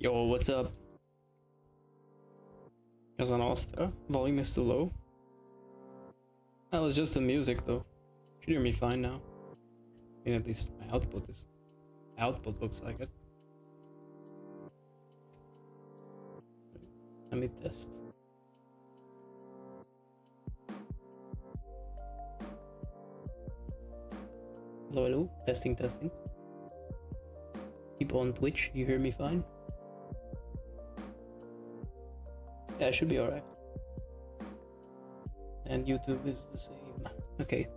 Yo, what's up? Casanostra? Volume is too low? That was just the music though. Should hear me fine now. I mean, at least my output looks like it. Let me test. Hello, hello. Testing, testing. People on Twitch, you hear me fine? Yeah, it should be alright. And YouTube is the same. Okay.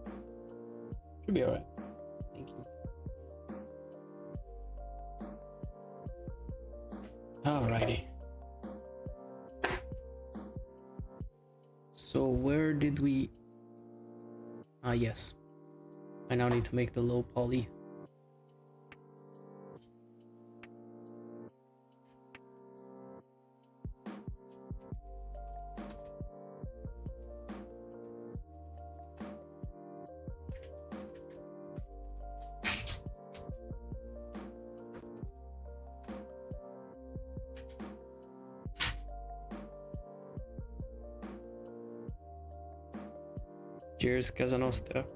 Should be alright. Thank you. Alrighty. So where did we... Ah, yes. I now need to make the low poly. Cheers, Casa Nostra.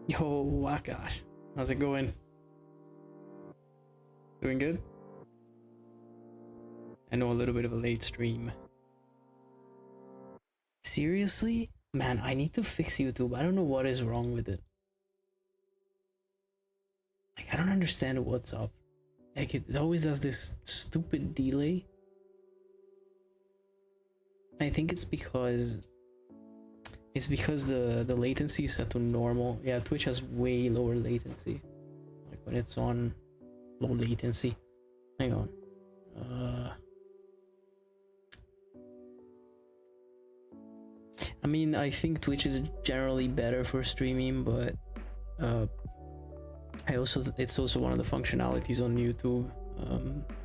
Yo, Wakash. How's it going? Doing good? I know, a little bit of a late stream. Seriously? Man, I need to fix YouTube. I don't know what is wrong with it. Like, I don't understand what's up. Like, it always has this stupid delay. I think it's because the latency is set to normal. Yeah, Twitch has way lower latency. Like when it's on low latency. Hang on. I mean, I think Twitch is generally better for streaming, but it's also one of the functionalities on YouTube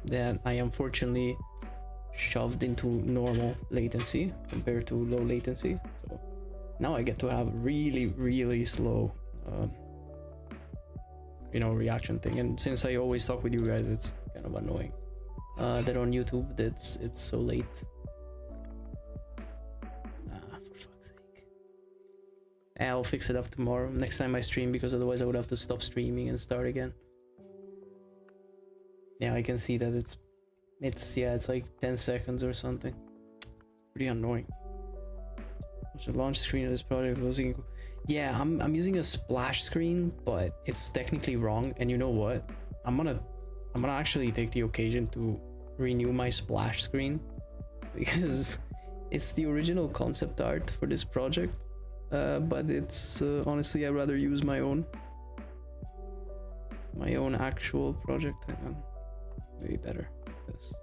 that I unfortunately shoved into normal latency compared to low latency. So now I get to have really slow reaction thing. And since I always talk with you guys, it's kind of annoying that on YouTube it's so late. For fuck's sake. I'll fix it up tomorrow, next time I stream, because otherwise I would have to stop streaming and start again. Yeah, I can see that it's like 10 seconds or something. Pretty annoying. What's the launch screen of this project? Yeah, I'm using a splash screen, but it's technically wrong. And you know what? I'm gonna actually take the occasion to renew my splash screen, because it's the original concept art for this project. But it's honestly, I'd rather use my own actual project. Hang on. Maybe better like this.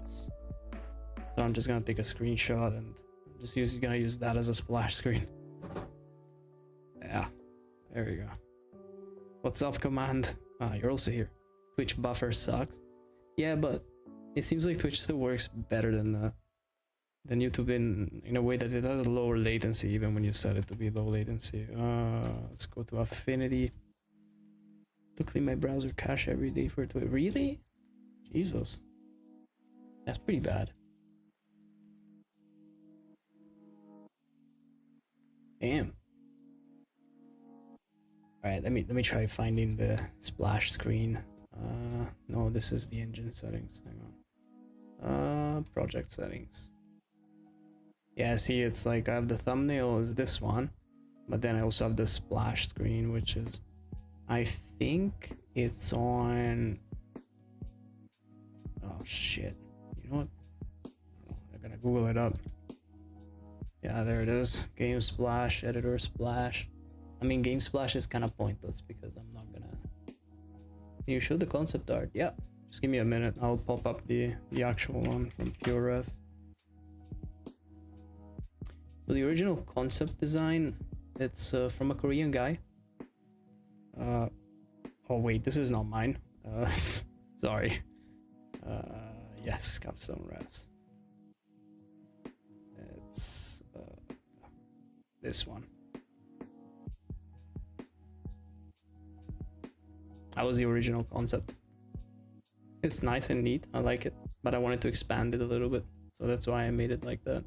Yes. So I'm just gonna take a screenshot and gonna use that as a splash screen. Yeah, there we go. What's up, Command? Ah, you're also here. Twitch buffer sucks. Yeah, but it seems like Twitch still works better than YouTube in a way that it has lower latency even when you set it to be low latency. Let's go to Affinity. To clean my browser cache every day for Twitch. Really? Jesus. That's pretty bad. Damn. Alright, let me try finding the splash screen. No, this is the engine settings. Hang on. Project settings. Yeah, see, it's like I have the thumbnail is this one, but then I also have the splash screen, which is, I think it's on... Oh shit. You know what? I'm gonna Google it up. Yeah, there it is. Game Splash, Editor Splash. I mean, Game Splash is kind of pointless because I'm not gonna... Can you show the concept art? Yeah. Just give me a minute. I'll pop up the actual one from PureRef. So the original concept design, it's from a Korean guy. Oh wait, this is not mine. Sorry. Yes, Capstone Refs. It's this one. That was the original concept. It's nice and neat, I like it, but I wanted to expand it a little bit, so that's why I made it like that.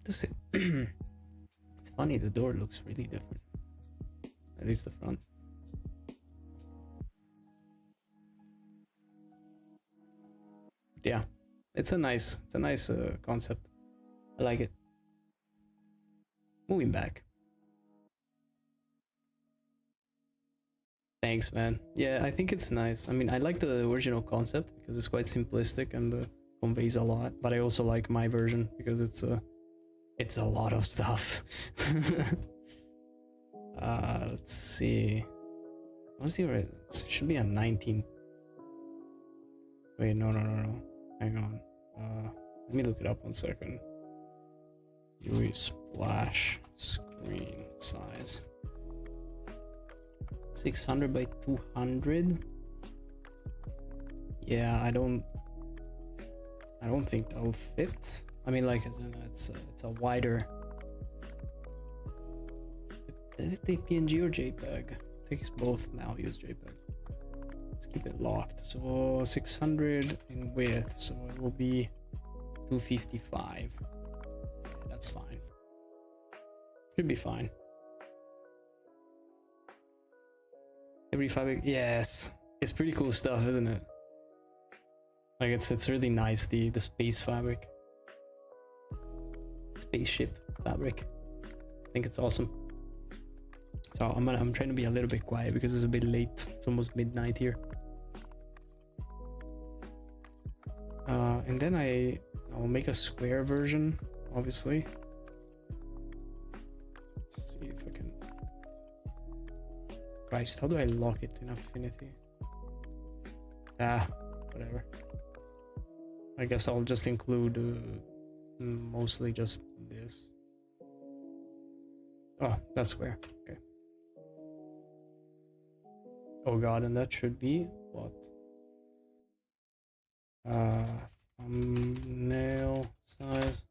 Notice it. It's funny, the door looks really different, at least the front. Yeah, it's a nice concept. I like it. Moving back. Thanks, man. Yeah, I think it's nice. I mean, I like the original concept because it's quite simplistic and conveys a lot, but I also like my version because it's a lot of stuff. Let's see. What's the right? It should be a 19. Wait, no. Hang on. Let me look it up 1 second. UI splash screen size. 600 by 200. Yeah, I don't think that'll fit. I mean, like, as in it's a wider. Does it take PNG or JPEG? It takes both. Now use JPEG. Let's keep it locked. So 600 in width, so it will be 255. That's fine. Should be fine. Every fabric, yes, it's pretty cool stuff, isn't it? Like it's really nice, the space fabric, spaceship fabric. I think it's awesome. So I'm trying to be a little bit quiet because it's a bit late. It's almost midnight here. And then I'll make a square version, obviously. Let's see if I can. Christ, how do I lock it in Affinity? Whatever. I guess I'll just include mostly just this. Oh, that's square. Okay. Oh god, and that should be what? Thumbnail size.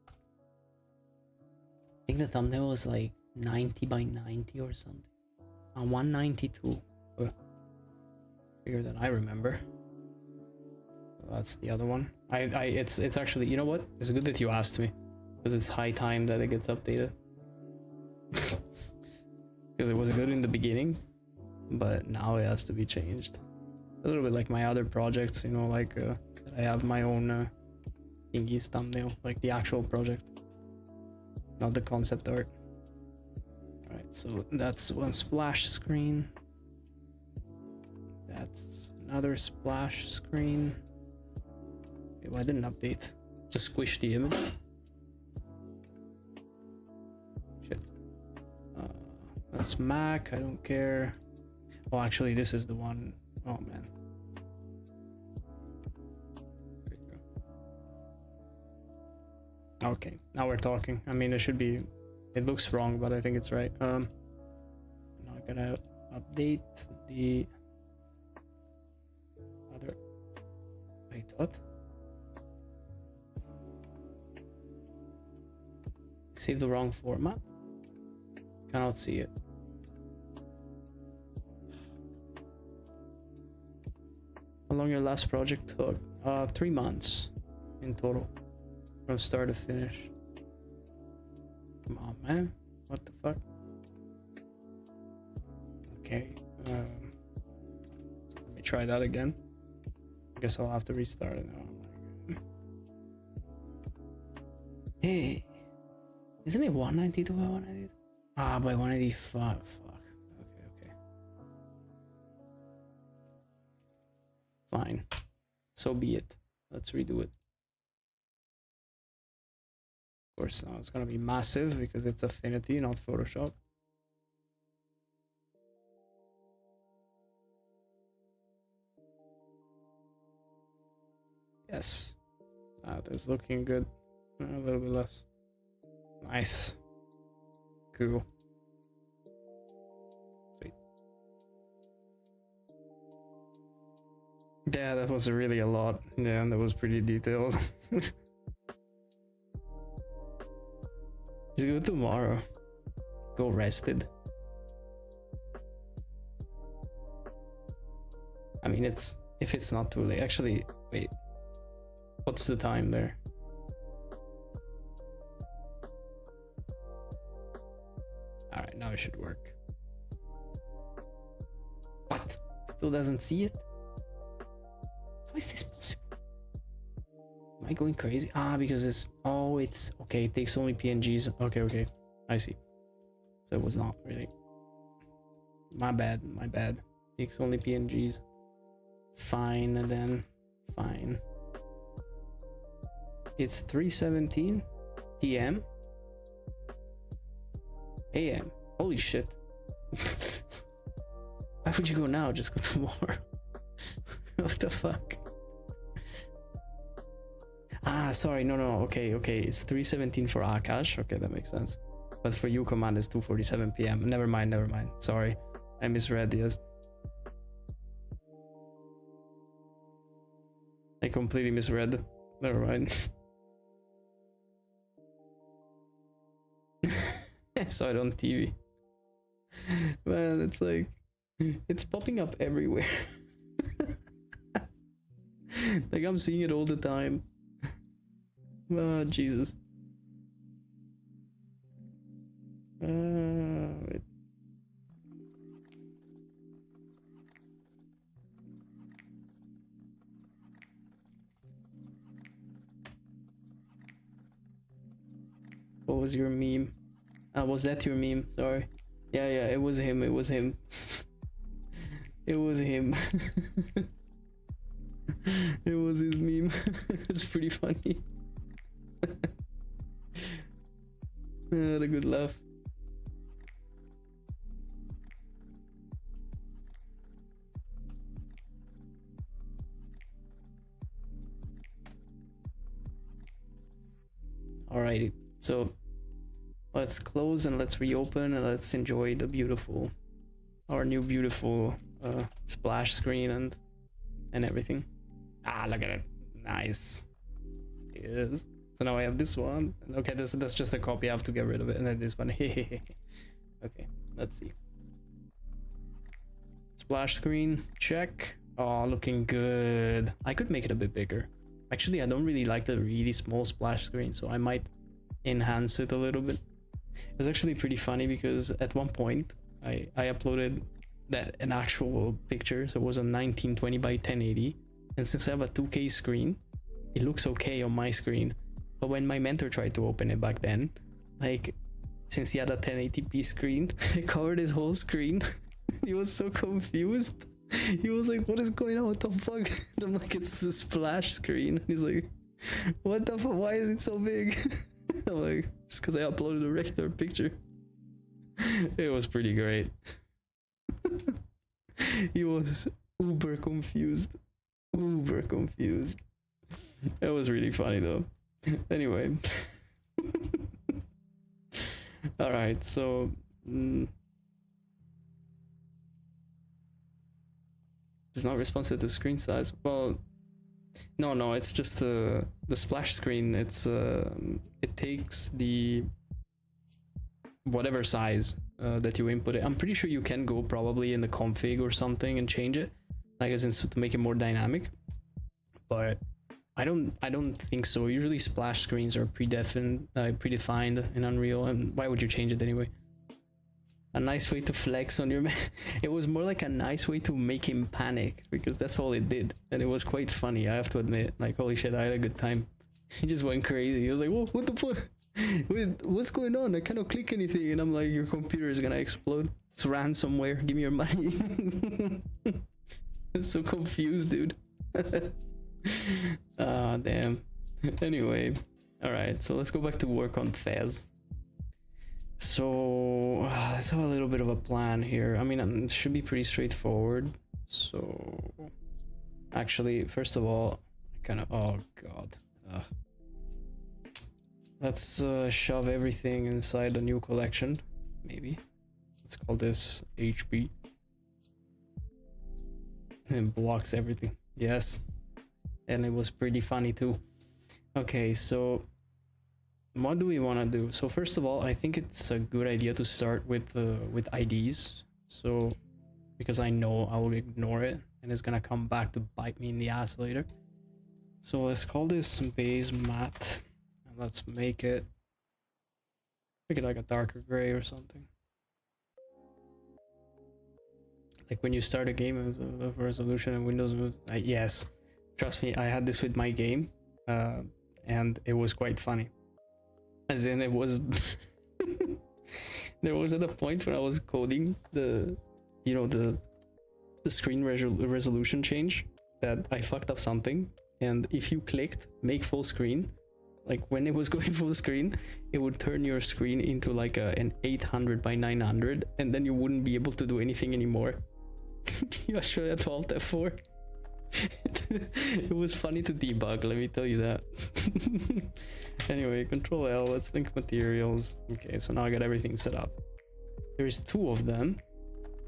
I think the thumbnail was like 90 by 90 or something. 192. Bigger than I remember. That's the other one. It's actually, you know what? It's good that you asked me, because it's high time that it gets updated. Because it was good in the beginning, but now it has to be changed. A little bit like my other projects, you know, like I have my own thingies thumbnail, like the actual project, not the concept art. Alright, so that's one splash screen. That's another splash screen. Okay, well, I didn't update. Just squish the image. Shit. That's Mac, I don't care. Oh, actually, this is the one. Oh, man. There you go. Okay, now we're talking. I mean, it should be... It looks wrong, but I think it's right. Now I gotta update the... other... Wait, what? Save the wrong format? Cannot see it. How long your last project took? 3 months in total, from start to finish. Come on, man. What the fuck? Okay. Let me try that again. I guess I'll have to restart it now. Hey, isn't it 192 by 192? Ah, by 185. Fuck. Okay. Fine. So be it. Let's redo it. Of course, now it's gonna be massive because it's Affinity, not Photoshop. Yes. That is looking good. A little bit less. Nice. cool. Wait. Yeah, that was really a lot. Yeah, that was pretty detailed. Just go tomorrow. Go rested. I mean, it's if it's not too late. Actually, wait. What's the time there? Alright, now it should work. What? Still doesn't see it? How is this possible? Am I going crazy? Ah, because it's... Oh, it's... Okay, it takes only PNGs. Okay, okay. I see. So it was not really... My bad, my bad. Takes only PNGs. Fine, and then... Fine. It's 3:17 p.m. AM. Holy shit. Why would you go now? Just go tomorrow. What the fuck? Ah, sorry. No, no. Okay, okay. It's 3:17 for Akash. Okay, that makes sense. But for you, command is 2:47 p.m. Never mind, never mind. Sorry. I misread, yes. I completely misread. Never mind. I saw it on TV. Man, it's like... It's popping up everywhere. Like, I'm seeing it all the time. Oh, Jesus. Wait. What was your meme? Was that your meme? Sorry. Yeah, yeah, it was him. It was him. It was him. It was his meme. It's pretty funny. I had a good laugh. Alrighty, so let's close and let's reopen and let's enjoy the beautiful, our new beautiful splash screen and everything. Ah, look at it. Nice. Yes. So now I have this one. Okay, that's just a copy. I have to get rid of it. And then this one. Okay, let's see. Splash screen, check. Oh, looking good. I could make it a bit bigger. Actually, I don't really like the really small splash screen, so I might enhance it a little bit. It was actually pretty funny because at one point I uploaded an actual picture, so it was a 1920 by 1080, and since I have a 2K screen, it looks okay on my screen. But when my mentor tried to open it back then, like, since he had a 1080p screen, it covered his whole screen. He was so confused. He was like, what is going on? What the fuck? And I'm like, it's the splash screen. He's like, what the fuck? Why is it so big? I'm like, just because I uploaded a regular picture. It was pretty great. He was uber confused. Uber confused. It was really funny though. Anyway. Alright, so... It's not responsive to screen size. Well, no, it's just the splash screen. It's it takes the whatever size that you input it. I'm pretty sure you can go probably in the config or something and change it, like as in to make it more dynamic. But I don't think so. Usually splash screens are predefined in Unreal, and why would you change it anyway? A nice way to flex on your man. It was more like a nice way to make him panic, because that's all it did, and it was quite funny, I have to admit. Like, holy shit, I had a good time. He just went crazy. He was like, whoa, what the fuck? Wait, what's going on? I cannot click anything. And I'm like, your computer is gonna explode. It's ransomware. Give me your money. I'm so confused, dude. Ah, damn. Anyway, alright, so let's go back to work on Fez. So let's have a little bit of a plan here. I mean, it should be pretty straightforward. So actually, first of all, I kind of, oh god, let's shove everything inside the new collection. maybe. Let's call this HB. It blocks everything. Yes. And it was pretty funny too. Okay, so what do we want to do? So first of all, I think it's a good idea to start with IDs. So because I know I will ignore it and it's gonna come back to bite me in the ass later. So let's call this base matte and let's make it like a darker gray or something. Like when you start a game, the resolution and Windows. Yes, trust me, I had this with my game, and it was quite funny. As in, it was. There was at a point when I was coding the screen resolution change that I fucked up something, and if you clicked make full screen, like when it was going full screen, it would turn your screen into like an 800 by 900, and then you wouldn't be able to do anything anymore. You actually had to Alt F4. It was funny to debug, let me tell you that. Anyway, Control L, let's link materials. Okay, so now I got everything set up. There's two of them,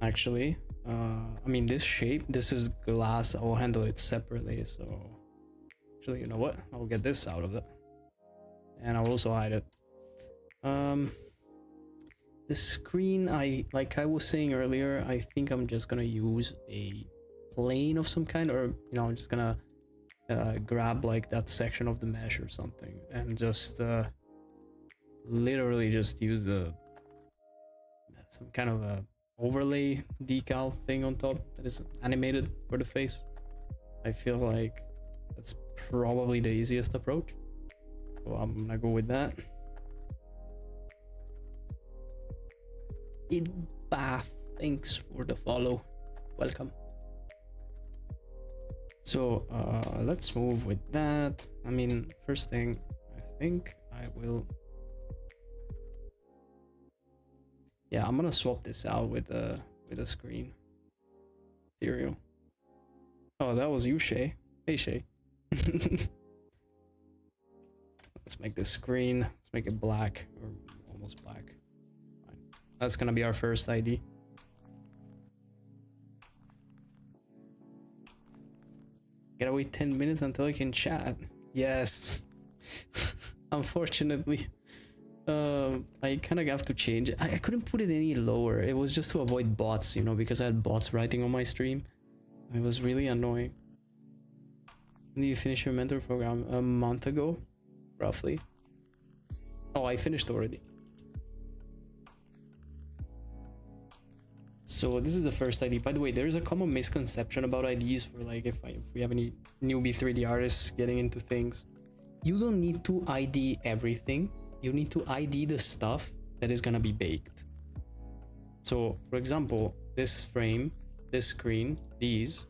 actually. I mean, this shape, this is glass. I'll handle it separately. So, actually, you know what? I'll get this out of it, and I'll also hide it. The screen, like I was saying earlier, I think I'm just gonna use a plane of some kind, or I'm just gonna grab like that section of the mesh or something and just literally just use some kind of a overlay decal thing on top that is animated for the face. I feel like that's probably the easiest approach, so I'm gonna go with that. Bath, thanks for the follow, welcome. So let's move with that. I mean, first thing, I think I will, yeah, I'm gonna swap this out with a screen material. Oh, that was you, Shay. Hey, Shay. Let's make this screen, let's make it black, or almost black. Fine. That's gonna be our first ID. Gotta wait 10 minutes until I can chat. Yes. Unfortunately, I kind of have to change it. I couldn't put it any lower. It was just to avoid bots, because I had bots writing on my stream. It was really annoying. When did you finish your mentor program? A month ago, roughly. Oh, I finished already. So this is the first ID. By the way, there is a common misconception about IDs for like if we have any newbie 3D artists getting into things. You don't need to ID everything. You need to ID the stuff that is gonna be baked. So for example, this frame, this screen, these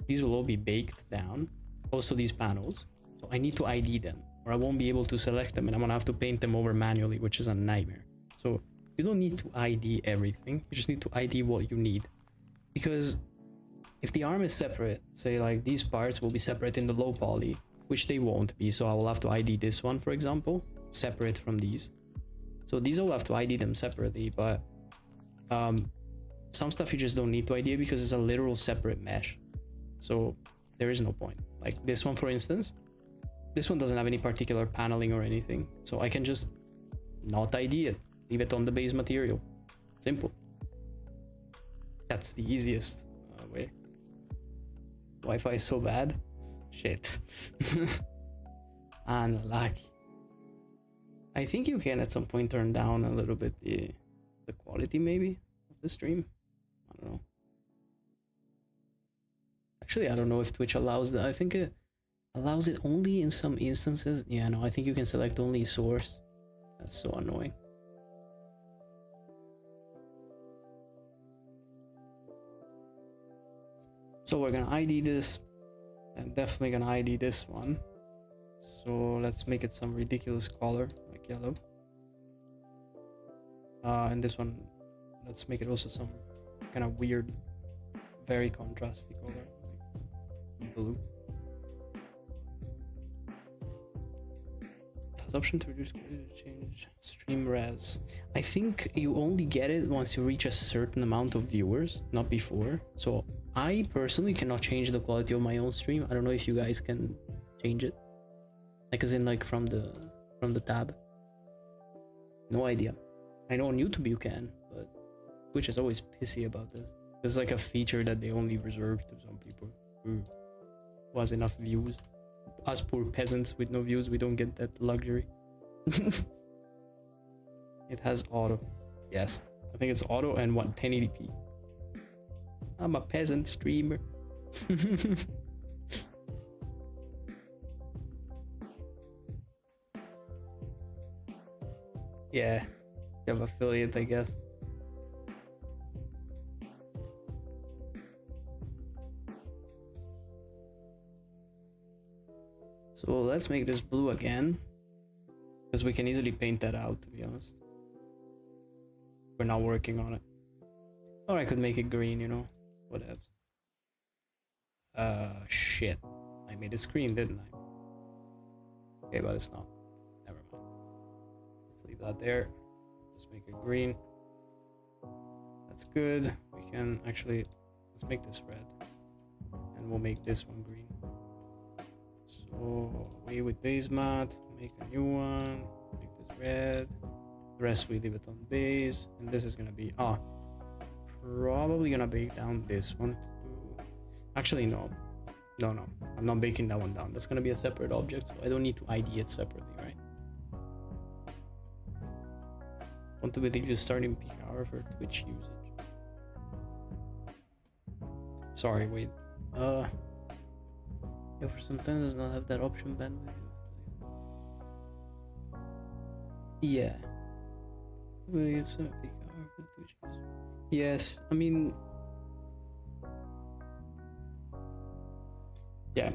will all be baked down. Also these panels. So I need to ID them, or I won't be able to select them, and I'm gonna have to paint them over manually, which is a nightmare. So you don't need to ID everything, you just need to ID what you need. Because if the arm is separate, say like these parts will be separate in the low poly, which they won't be, so I will have to ID this one, for example, separate from these. So these I'll have to ID them separately, but some stuff you just don't need to ID because it's a literal separate mesh. So there is no point. Like this one, for instance, this one doesn't have any particular paneling or anything, so I can just not ID it. Leave it on the base material. Simple. That's the easiest way. Wi-Fi is so bad. Shit. Unlucky. I think you can at some point turn down a little bit the quality maybe of the stream. I don't know. Actually, I don't know if Twitch allows that. I think it allows it only in some instances. Yeah, no, I think you can select only source. That's so annoying. So we're gonna ID this, and definitely gonna ID this one. So let's make it some ridiculous color, like yellow. And this one, let's make it also some kind of weird, very contrasty color, like blue. option to reduce change stream res. I think you only get it once you reach a certain amount of viewers, not before. So I personally cannot change the quality of my own stream. I don't know if you guys can change it, like as in like from the tab. No idea. I know on YouTube you can, but Twitch is always pissy about this. It's like a feature that they only reserve to some people who has enough views. Us poor peasants with no views, we don't get that luxury. It has auto. Yes, I think it's auto and what, 1080p. I'm a peasant streamer. Yeah, you have affiliate, I guess. So let's make this blue again, because we can easily paint that out, to be honest. We're not working on it. Or I could make it green, you know, whatever. Shit. I made a screen, didn't I? Okay, but it's not. Never mind. Let's leave that there. Let's make it green. That's good. We can actually, let's make this red. And we'll make this one green. So away with base matte, make a new one, make this red. The rest we leave it on base, and this is gonna be probably gonna bake down this one too. Actually no, I'm not baking that one down. That's gonna be a separate object, so I don't need to ID it separately, right? Want to believe you're starting peak hour for Twitch usage. Sorry, wait. Yeah, for sometimes does not have that option bandwidth. Yeah. Will you some peak hour for Twitch usage? Yes, I mean, yeah.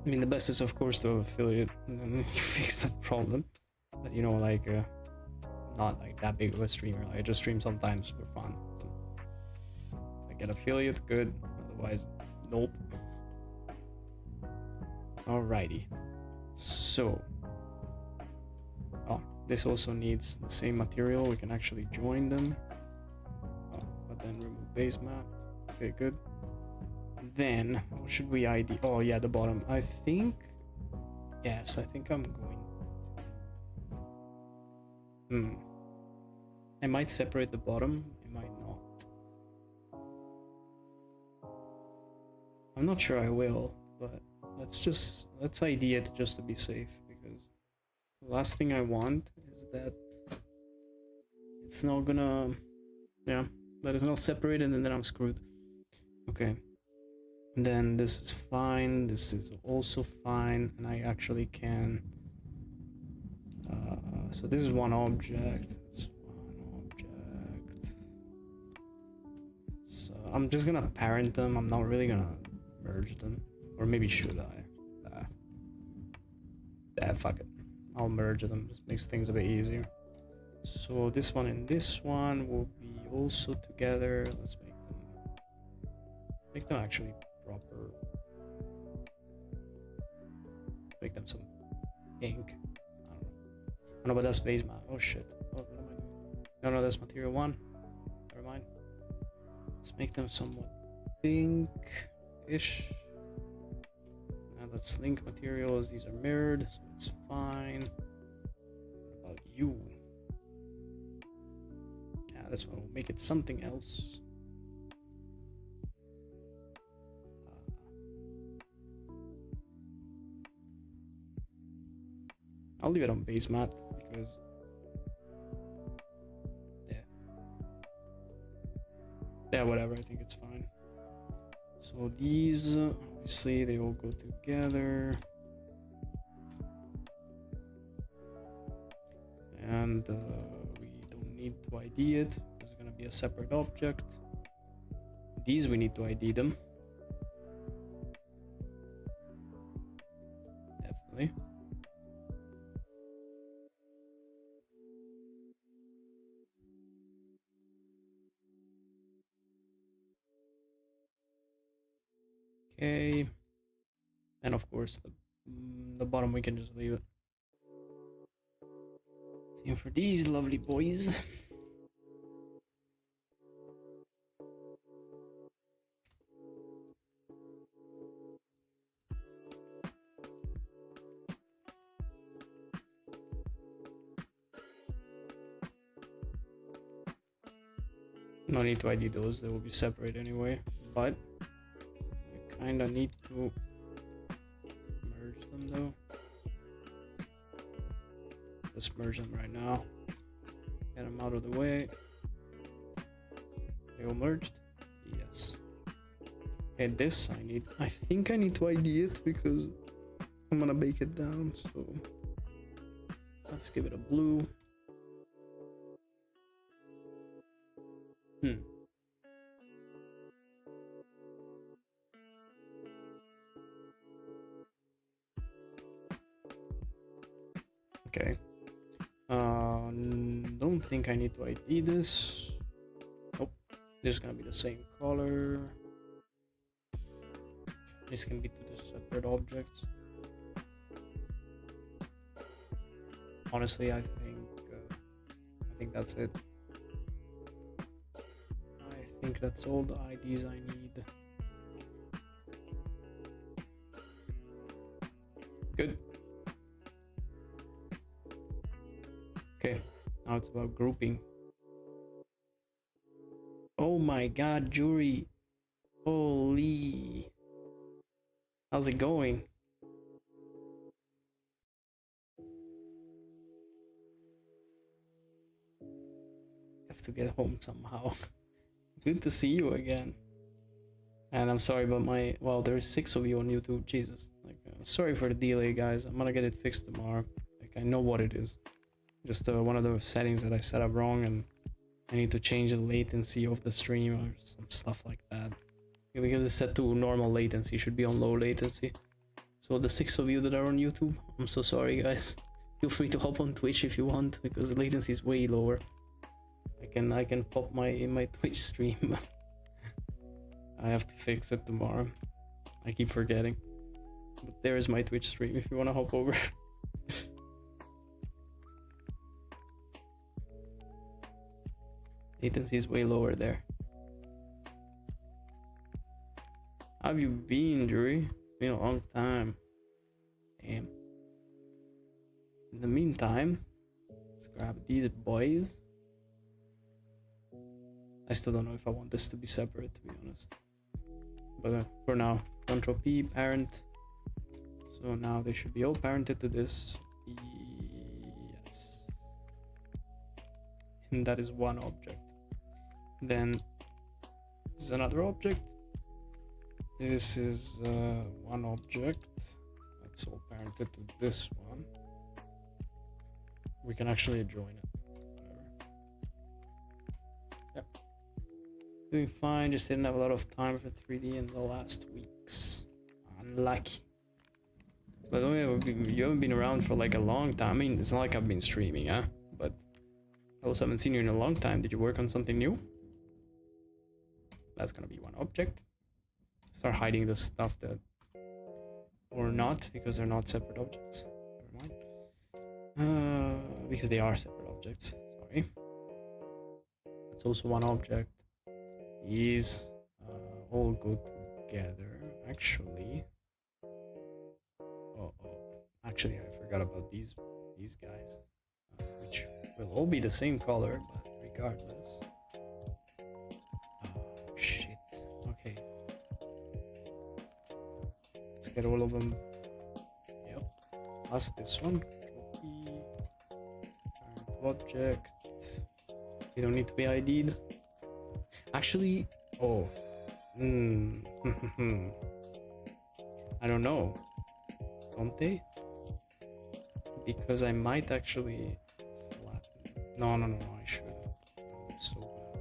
I mean, the best is of course to have affiliate, and then you fix that problem. But you know, like, not like that big of a streamer. Like, I just stream sometimes for fun. So if I get affiliate, good. Otherwise, nope. Alrighty. So, oh, this also needs the same material. We can actually join them. Oh, but then remove base map. Okay, good. Then what should we ID? Oh yeah, the bottom. I think, yes, I think I'm going. I might separate the bottom. I might not. I'm not sure I will, but let's ID it just to be safe, because the last thing I want is that it's not gonna, yeah, that it's not separated and then I'm screwed. Okay. And then this is fine, this is also fine, and I actually can, so this is one object, it's one object. So I'm just gonna parent them, I'm not really gonna merge them, or maybe should I? Fuck it, I'll merge them, just makes things a bit easier. So this one and this one will be also together. Let's make them actually proper. Make them some ink. I don't know. Oh, no, but that's base matte. Oh shit. Oh, what am I doing? No, that's material one. Never mind. Let's make them somewhat pink-ish. Now that's link materials. These are mirrored, so it's fine. What about you? Yeah, this one will make it something else. I'll leave it on base matte because, yeah, whatever, I think it's fine. So these, obviously they all go together, and we don't need to ID it because it's going to be a separate object. These we need to ID them, definitely. Okay, and of course the bottom we can just leave it. Waiting for these lovely boys. No need to ID those, they will be separate anyway, but I kinda need to merge them though. Just merge them right now. Get them out of the way. They all merged? Yes. Okay, this I think I need to ID it because I'm gonna bake it down, so let's give it a blue. Okay. Don't think I need to ID this. Nope. This is gonna be the same color. This can be two separate objects. Honestly, I think that's it. I think that's all the IDs I need. Good. Okay, now it's about grouping. Oh my god, Jury. Holy. How's it going? Have to get home somehow. Good to see you again. And I'm sorry about my... Well, there's 6 of you on YouTube. Jesus. Like, sorry for the delay, guys. I'm gonna get it fixed tomorrow. Like, I know what it is. Just one of the settings that I set up wrong, and I need to change the latency of the stream or some stuff like that. Because it's set to normal latency, should be on low latency. So the 6 of you that are on YouTube, I'm so sorry, guys. Feel free to hop on Twitch if you want, because the latency is way lower. I can pop my Twitch stream. I have to fix it tomorrow. I keep forgetting. But there is my Twitch stream if you want to hop over. Latency is way lower there. How have you been, Drury? It's been a long time. Damn. In the meantime, let's grab these boys. I still don't know if I want this to be separate, to be honest. But for now, Control P, parent. So now they should be all parented to this. Yes. And that is one object. Then this is another object. This is one object. That's all parented to this one. We can actually join it. Whatever. Yep. Doing fine, just didn't have a lot of time for 3D in the last weeks. Unlucky. But you haven't been around for like a long time. I mean, it's not like I've been streaming, huh? But I also haven't seen you in a long time. Did you work on something new? That's gonna be one object. Start hiding the stuff that... Or not, because they're not separate objects. Never mind. Because they are separate objects. Sorry. That's also one object. These all go together. Actually... Actually, I forgot about these guys. Which will all be the same color, but regardless. Oh, shit. Okay. Let's get all of them. Yep. Plus this one. Parent object. You don't need to be ID'd. Actually, oh. I don't know. Don't they? Because I might actually flatten. No, I shouldn't. It's so bad.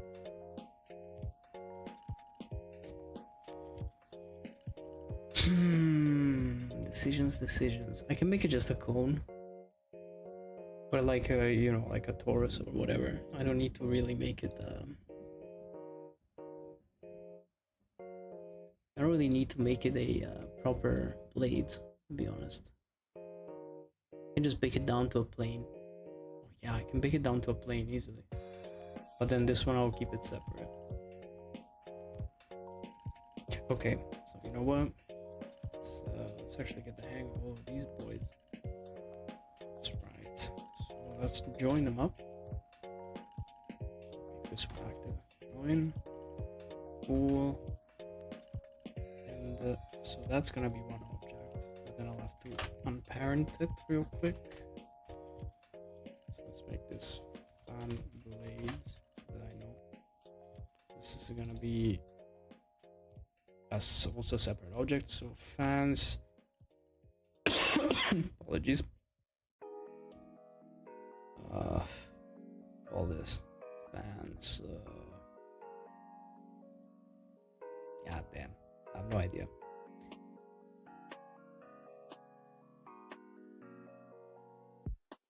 Decisions. I can make it just a cone. Or like a, you know, like a torus or whatever. I don't need to really make it, I don't really need to make it a proper blade, to be honest. I can just bake it down to a plane. Oh Yeah, I can break it down to a plane easily. But then this one I'll keep it separate. Okay, so you know what? Let's actually get the hang of all of these boys. That's right. So let's join them up. Make this one active. Join. Cool. And so that's gonna be one object. But then I'll have to unparent it real quick. So let's make this fan blades so that I know this is gonna be as also a separate object. So fans. Apologies. All this fans. God damn, I have no idea.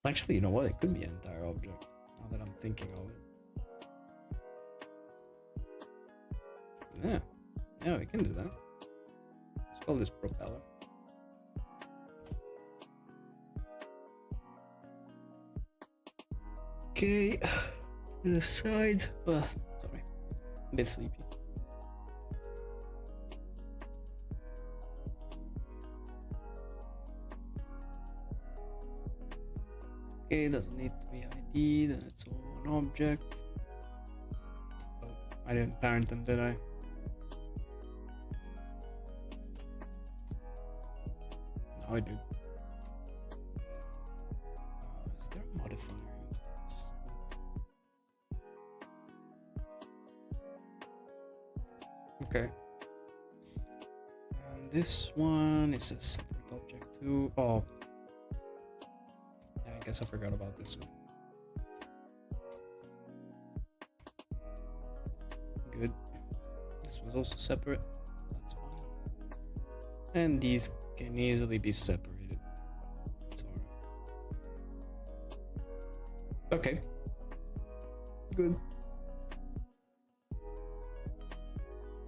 Actually, you know what? It could be an entire object. Now that I'm thinking of it. Yeah, we can do that. Let's call this propeller. Okay, the sides. Sorry, a bit sleepy. Okay, doesn't need to be ID, then it's all one object. Oh, I didn't parent them, did I? No, I did. Is there a modifier into this? Okay. And this one is a separate object too. Oh. I guess I forgot about this one. Good. This one's also separate. That's fine. And these can easily be separated. It's alright. Okay. Good.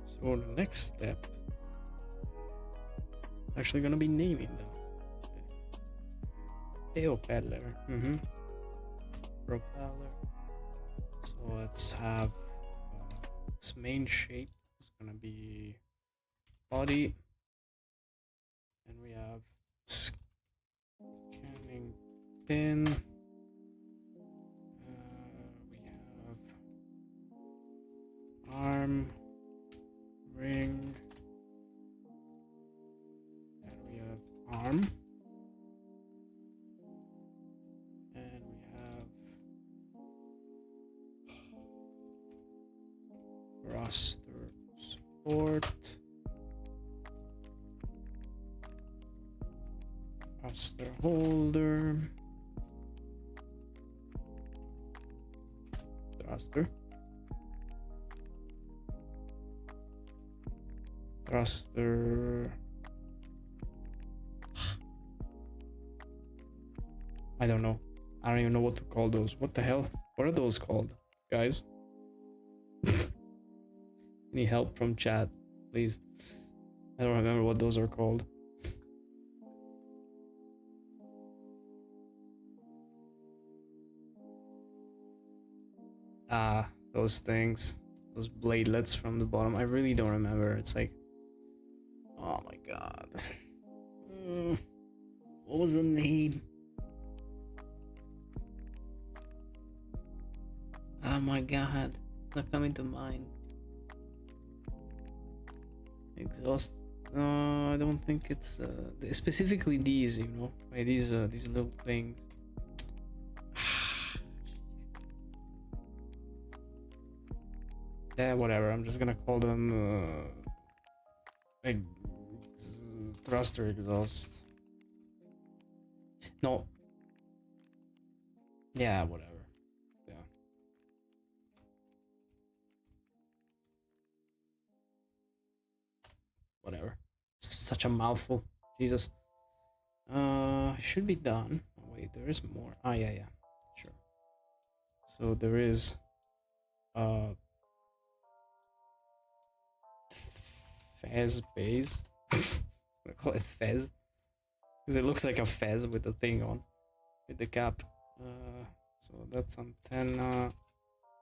So the next step, actually gonna be naming them. Propeller. Propeller. So let's have this main shape is gonna be body, and we have scanning pin. We have arm, ring, and we have arm. Thruster support, thruster holder, thruster, thruster. I don't know. I don't even know what to call those. What the hell? What are those called, guys? Any help from chat, please? I don't remember what those are called. Ah, those things. Those bladelets from the bottom. I really don't remember. It's like... Oh my god. What was the name? Oh my god. Not coming to mind. Exhaust. No, I don't think it's specifically these, you know, right? These little things. Yeah, whatever. I'm just gonna call them like thruster exhaust. No. Yeah, whatever. Whatever. It's such a mouthful. Jesus. Should be done. Oh, wait, there is more. Ah, yeah. Sure. So there is Fez base. I call it Fez because it looks like a Fez with the thing on, with the cap. So that's antenna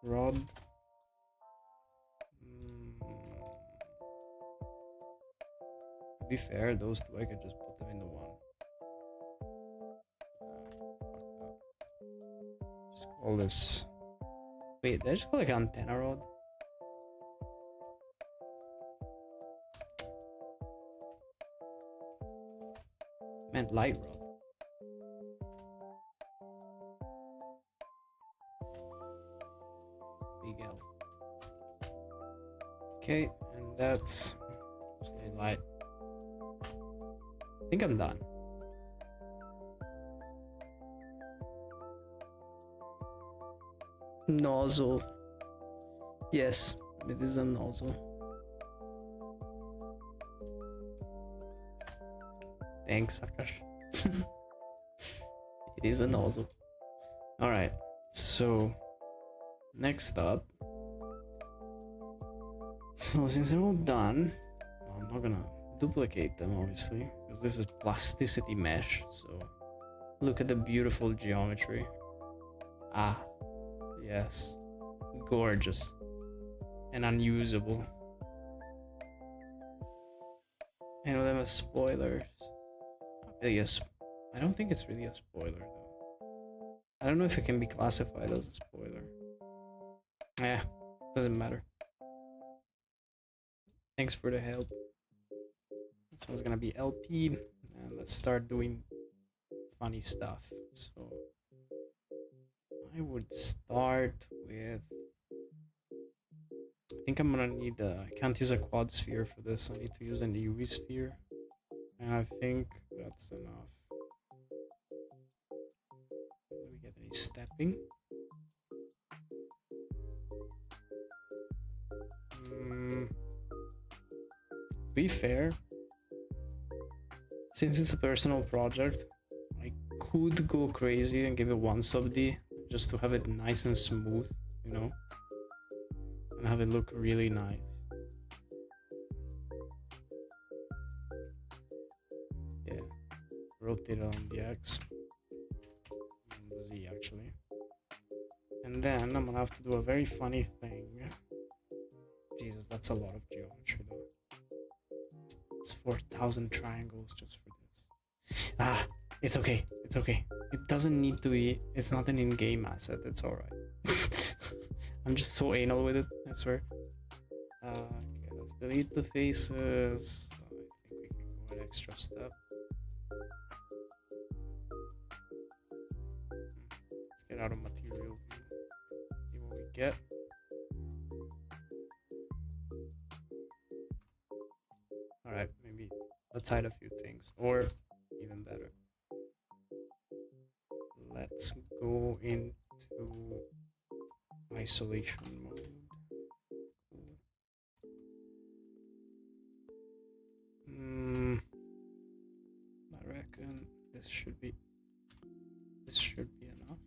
rod. To be fair, those two I could just put them in the one. Fuck that. Just call this. Wait, did I just call it like antenna rod? I meant light rod. Big L. Okay, and that's stay light. I think I'm done. Nozzle. Yes, it is a nozzle. Thanks, Akash. It is a nozzle. Alright, so next up. So since they're all done, I'm not gonna duplicate them obviously, because this is plasticity mesh, so look at the beautiful geometry. Ah, yes. Gorgeous. And unusable. And with them as spoilers. Not really I don't think it's really a spoiler though. I don't know if it can be classified as a spoiler. Yeah, doesn't matter. Thanks for the help. This one's gonna be LP, and let's start doing funny stuff. So I would start with. I think I'm gonna need I can't use a quad sphere for this. I need to use an UV sphere, and I think that's enough. Do we get any stepping? To be fair, since it's a personal project, I could go crazy and give it one sub D just to have it nice and smooth, you know, and have it look really nice. Yeah, rotate it on the X, and the Z actually, and then I'm gonna have to do a very funny thing. Jesus, that's a lot of geometry though. It's 4,000 triangles just for this. Ah, it's okay. It's okay. It doesn't need to be. It's not an in-game asset. It's all right. I'm just so anal with it. I swear. Okay, let's delete the faces. I think we can go an extra step. Let's get out of material view. See what we get. Alright, maybe let's hide a few things, or even better, let's go into isolation mode. I reckon this should be enough.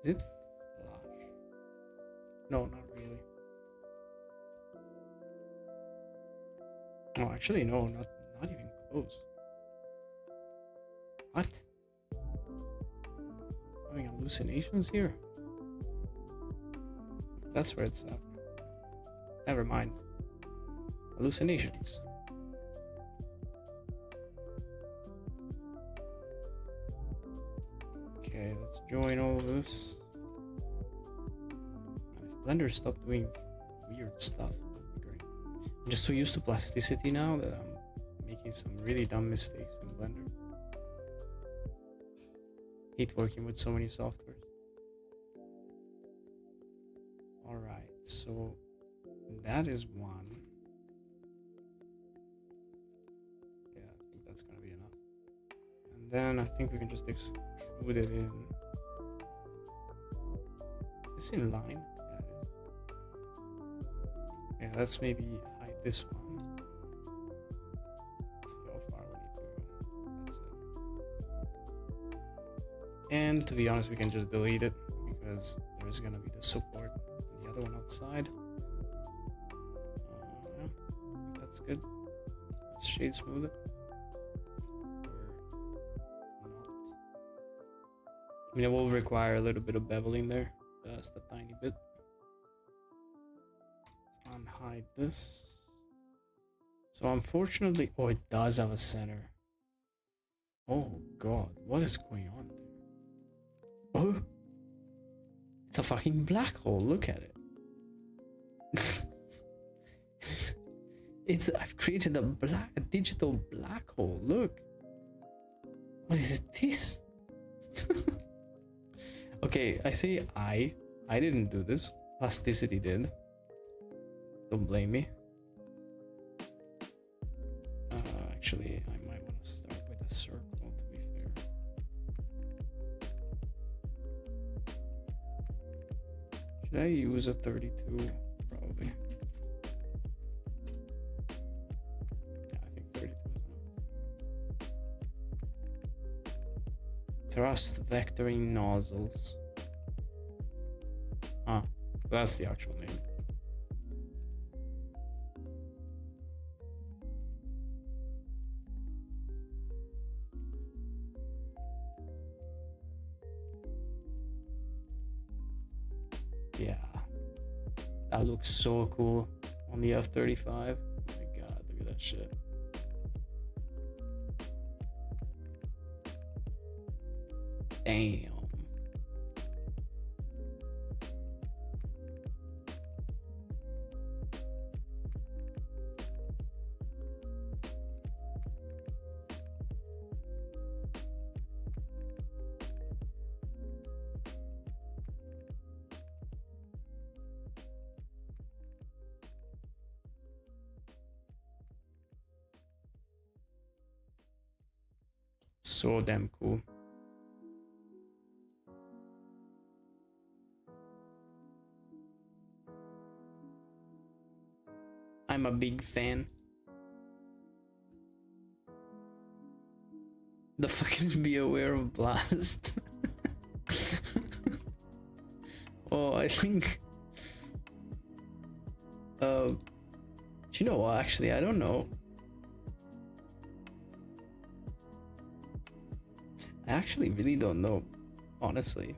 Is it flash? No, not really. Oh, actually, no, not even close. What? Having hallucinations here? That's where it's at. Never mind. Hallucinations. Okay, let's join all this. If Blender stopped doing weird stuff, that'd be great. I'm just so used to plasticity now that I'm making some really dumb mistakes in Blender. Hate working with so many softwares. Alright, so that is one. Yeah, I think that's gonna be enough. And then I think we can just extrude it in. Is this in line? Yeah, it is. Yeah, let's maybe hide this one. Let's see how far we need to go. That's it. And to be honest, we can just delete it because there's gonna be the support on the other one outside. Yeah, I think that's good. Let's shade smooth it. Or not. I mean, it will require a little bit of beveling there, just a tiny bit. Let's unhide this. So unfortunately, oh, it does have a center. Oh god, what is going on there? Oh, it's a fucking black hole. Look at it. I've created a digital black hole. Look. What is this? Okay, I say I didn't do this. Plasticity did. Don't blame me. Actually, I might want to start with a circle, to be fair. Should I use a 32? Probably. Yeah, I think 32 is enough. Thrust vectoring nozzles. Ah, that's the actual name. Yeah, that looks so cool on the F-35. Oh my god, look at that shit. Damn. So damn cool. I'm a big fan. The fuck is be aware of blast? Oh, I think. Do you know what? Actually, I don't know. I actually really don't know, honestly.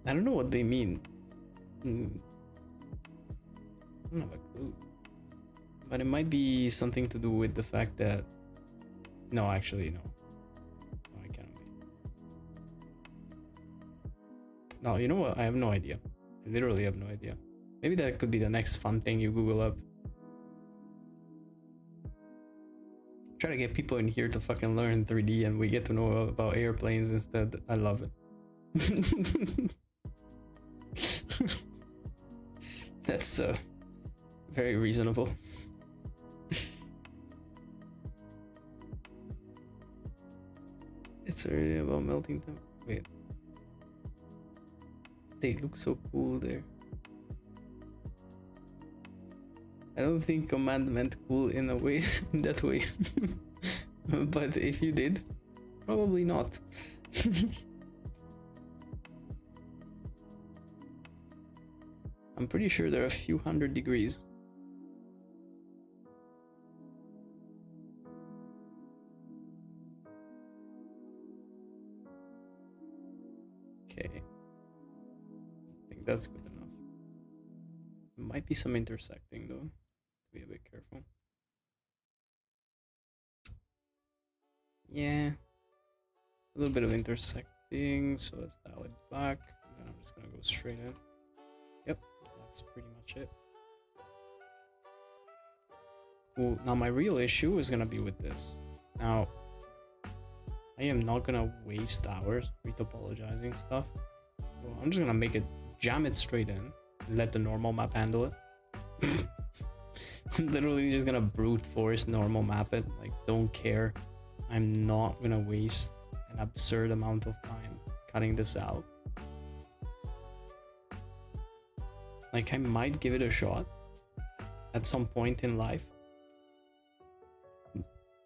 I don't know what they mean. I don't have a clue. But it might be something to do with the fact that... No, actually, no. No, I can't be. No, you know what? I have no idea. I literally have no idea. Maybe that could be the next fun thing you Google up. Try to get people in here to fucking learn 3D and we get to know about airplanes instead. I love it. That's very reasonable. It's really about melting them. Wait. They look so cool there. I don't think command meant cool in a way, that way. But if you did, probably not. I'm pretty sure there are a few hundred degrees. Okay. I think that's good enough. Might be some intersecting though. Be a bit careful. Yeah, a little bit of intersecting, so let's dial it back. And then I'm just gonna go straight in. Yep, that's pretty much it. Cool. Now my real issue is gonna be with this. Now, I am not gonna waste hours retopologizing stuff. So I'm just gonna jam it straight in and let the normal map handle it. I'm literally just gonna brute force normal map it, like don't care. I'm not gonna waste an absurd amount of time cutting this out. Like I might give it a shot at some point in life.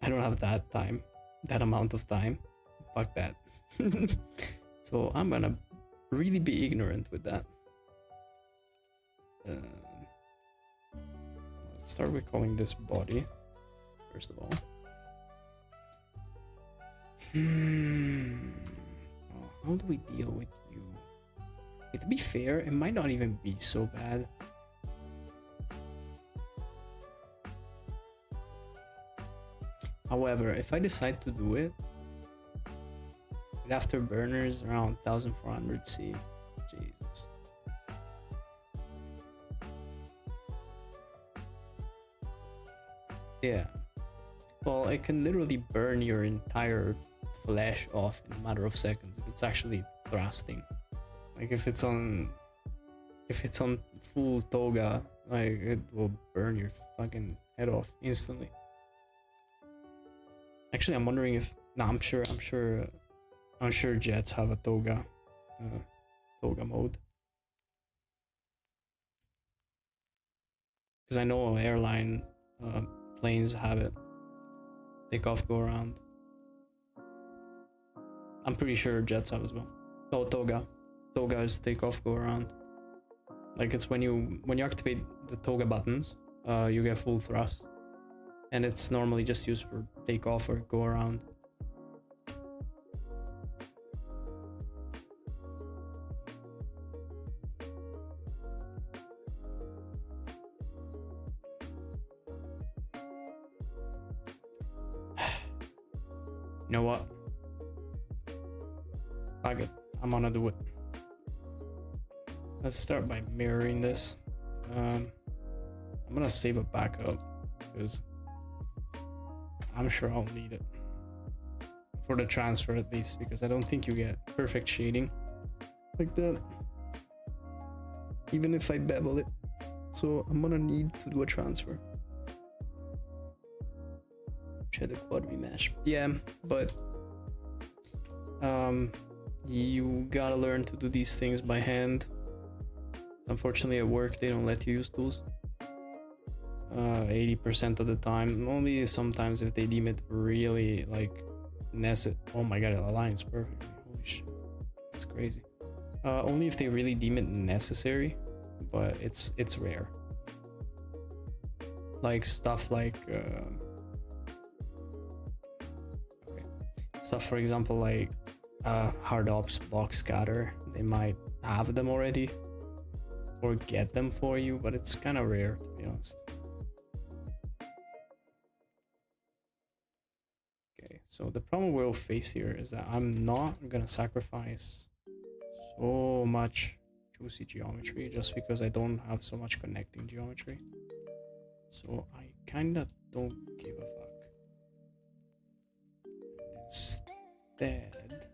I don't have that time, that amount of time. Fuck that. So I'm gonna really be ignorant with that. Let's start with calling this body. first of all. How do we deal with you? Okay, to be fair, it might not even be so bad. However, if I decide to do it, after burners around 1400 C. Jesus. Yeah. Well, it can literally burn your entire flesh off in a matter of seconds if it's actually thrusting. Like if it's on full toga, like it will burn your fucking head off instantly. Actually, I'm wondering if I'm sure jets have a toga mode. Because I know airline planes have it. Take off, go around. I'm pretty sure jets have as well. Oh, toga. Toga is take off, go around. Like it's when you activate the toga buttons, you get full thrust. And it's normally just used for take off or go around. You know what? Fuck it. I'm gonna do it. Let's start by mirroring this. I'm gonna save a backup because I'm sure I'll need it for the transfer at least, because I don't think you get perfect shading like that even if I bevel it. So I'm gonna need to do a transfer. Try the quad remesh. Yeah, but you gotta learn to do these things by hand. Unfortunately at work they don't let you use tools 80% of the time. Only sometimes if they deem it really like necessary. Oh my god, it aligns perfectly. Holy shit, that's crazy. Only if they really deem it necessary, but it's rare. Like stuff like stuff for example like hard ops block scatter, they might have them already or get them for you, but it's kind of rare to be honest. Okay, so the problem we'll face here is that I'm not gonna sacrifice so much juicy geometry just because I don't have so much connecting geometry. So I kinda don't give a fuck. Instead,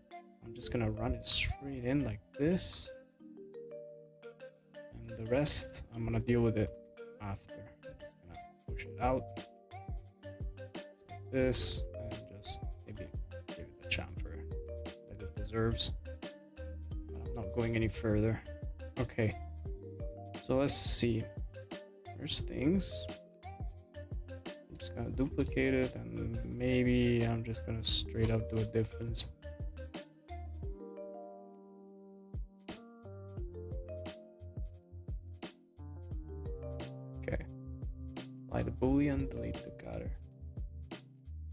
I'm just gonna run it straight in like this. And the rest, I'm gonna deal with it after. I'm just gonna push it out. Like this, and just maybe give it the chamfer that it deserves. But I'm not going any further. Okay, so let's see. First things, I'm just gonna duplicate it, and maybe I'm just gonna straight up do a difference. Okay, apply the boolean, delete the cutter.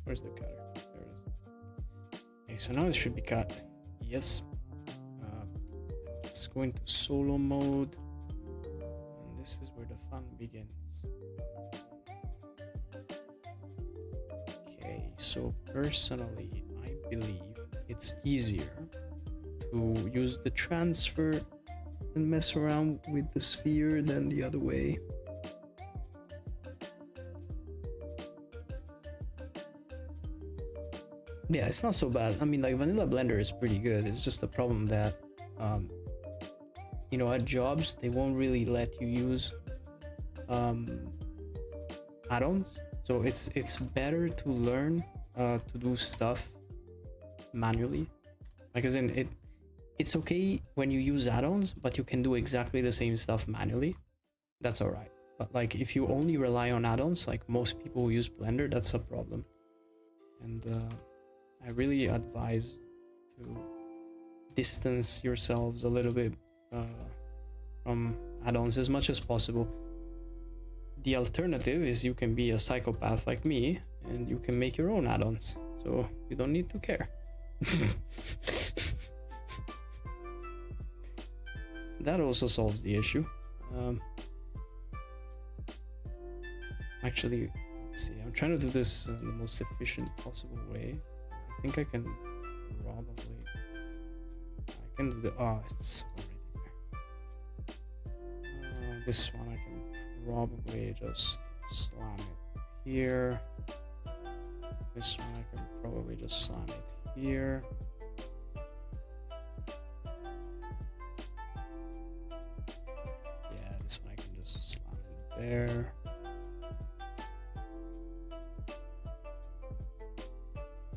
Where's the cutter? There it is. Okay, so now it should be cut. Yes. Let's go into solo mode, and this is where the fun begins. Okay, so personally, I believe it's easier to use the transfer and mess around with the sphere than the other way. Yeah, it's not so bad. I mean, like Vanilla Blender is pretty good. It's just a problem that you know, at jobs they won't really let you use add-ons. So it's better to learn to do stuff manually. Like as in it's okay when you use add-ons, but you can do exactly the same stuff manually. That's all right. But like if you only rely on add-ons, like most people who use Blender, that's a problem. And I really advise to distance yourselves a little bit from add-ons as much as possible. The alternative is you can be a psychopath like me and you can make your own add-ons, so you don't need to care. That also solves the issue. Actually, let's see, I'm trying to do this in the most efficient possible way. I think I can probably, I can do the, oh, it's already there. This one I can probably just slam it here. This one I can probably just slam it here. Yeah, this one I can just slam it there.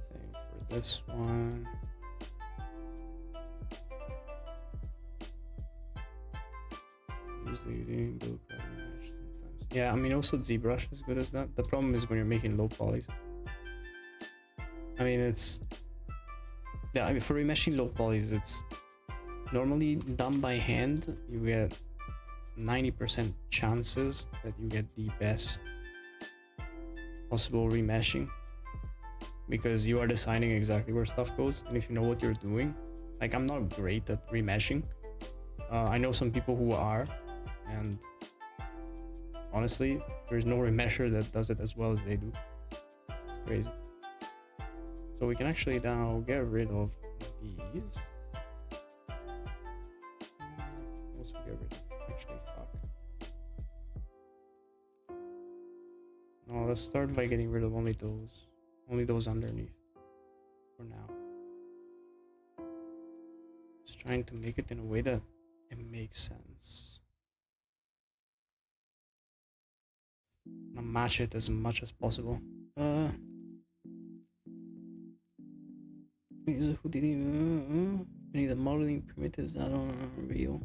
Same for this one. Usually doing blue color mesh sometimes. Yeah, I mean also ZBrush is good as that. The problem is when you're making low polys. I mean it's, yeah, I mean for remeshing low polys it's normally done by hand. You get 90% chances that you get the best possible remeshing because you are deciding exactly where stuff goes, and if you know what you're doing. Like I'm not great at remeshing. I know some people who are, and honestly there's no remesher that does it as well as they do. It's crazy. So we can actually now get rid of these. Also get rid of, actually fuck. No, let's start by getting rid of only those underneath for now. Just trying to make it in a way that it makes sense. I'm gonna match it as much as possible. Who did I need the modeling primitives add-on on Unreal.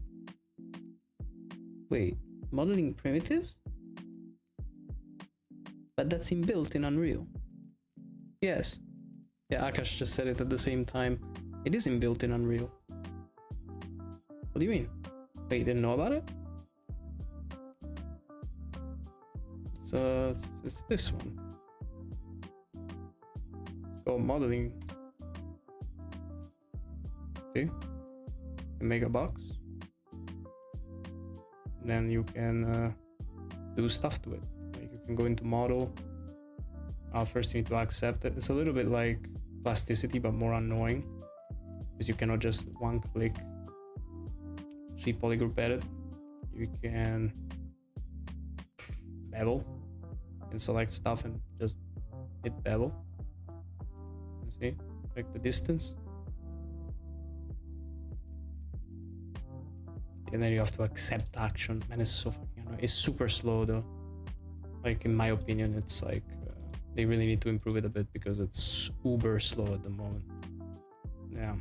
Wait, modeling primitives? But that's inbuilt in Unreal. Yes. Yeah, Akash just said it at the same time. It is inbuilt in Unreal. What do you mean? Wait, you didn't know about it? So it's this one. It's called modeling. See? You make a box. Then you can do stuff to it. Like you can go into model. First you need to accept it. It's a little bit like plasticity, but more annoying. Because you cannot just one click see polygroup edit. You can bevel. You can select stuff and just hit bevel. You see? Like the distance. And then you have to accept action. Man, it's so fucking annoying. It's super slow though. Like in my opinion, it's like they really need to improve it a bit because it's uber slow at the moment. Yeah,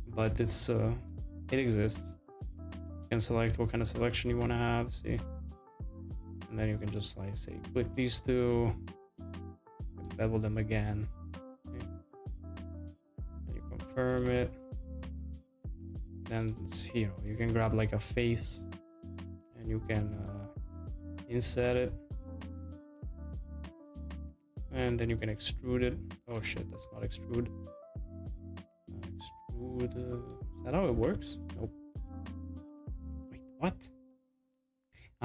but it's it exists. You can select what kind of selection you want to have. See, and then you can just like say click these two, bevel them again. See? And you confirm it. Then you know you can grab like a face and you can inset it, and then you can extrude it. Oh shit, that's not extrude. Extrude. Is that how it works? Nope. Wait, what?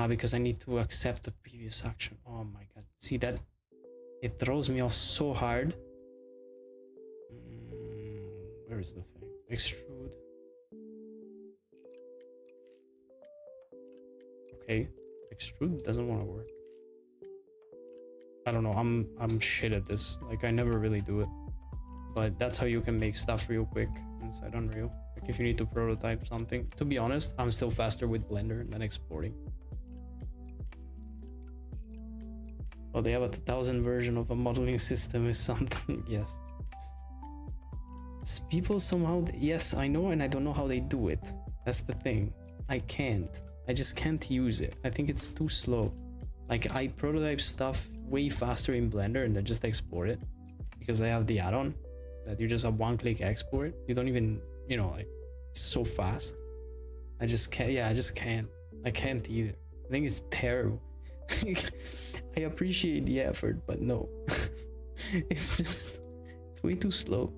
Because I need to accept the previous action. Oh my god. See that? It throws me off so hard. Where is the thing? Extrude. Okay, extrude doesn't want to work. I don't know, I'm shit at this. Like I never really do it. But that's how you can make stuff real quick inside Unreal. Like if you need to prototype something. To be honest, I'm still faster with Blender than exporting. Oh, they have a 2000 version of a modeling system is something. Yes. People somehow, yes, I know, and I don't know how they do it. That's the thing. I can't. I just can't use it. I think it's too slow. Like I prototype stuff way faster in Blender and then just export it because I have the add-on that you just have one-click export. You don't even, you know, like so fast. I just can't. Yeah, I just can't. I can't either. I think it's terrible. I appreciate the effort, but no. It's just, it's way too slow.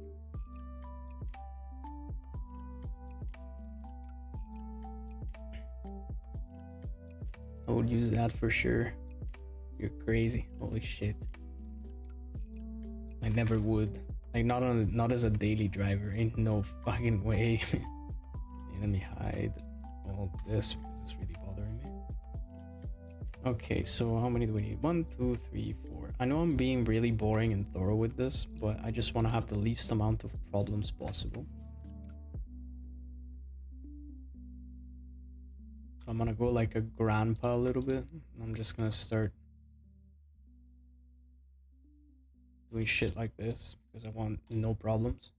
I would use that for sure. You're crazy. Holy shit. I never would. Like not as a daily driver. Ain't no fucking way. Let me hide all this because it's really bothering me. Okay, so how many do we need? 1, 2, 3, 4. I know I'm being really boring and thorough with this, but I just want to have the least amount of problems possible. So I'm gonna go like a grandpa a little bit. I'm just gonna start doing shit like this because I want no problems.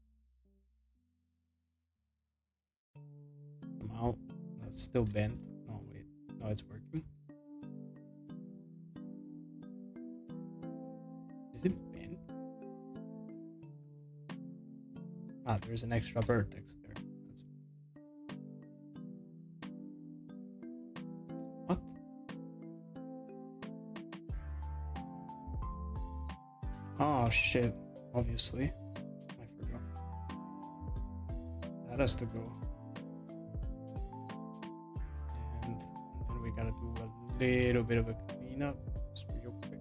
I'm out. That's still bent. No, wait. No, it's working. Is it bent? Ah, there's an extra vertex there. What? Oh shit. Obviously. I forgot. That has to go. And then we gotta do a little bit of a cleanup. Just real quick.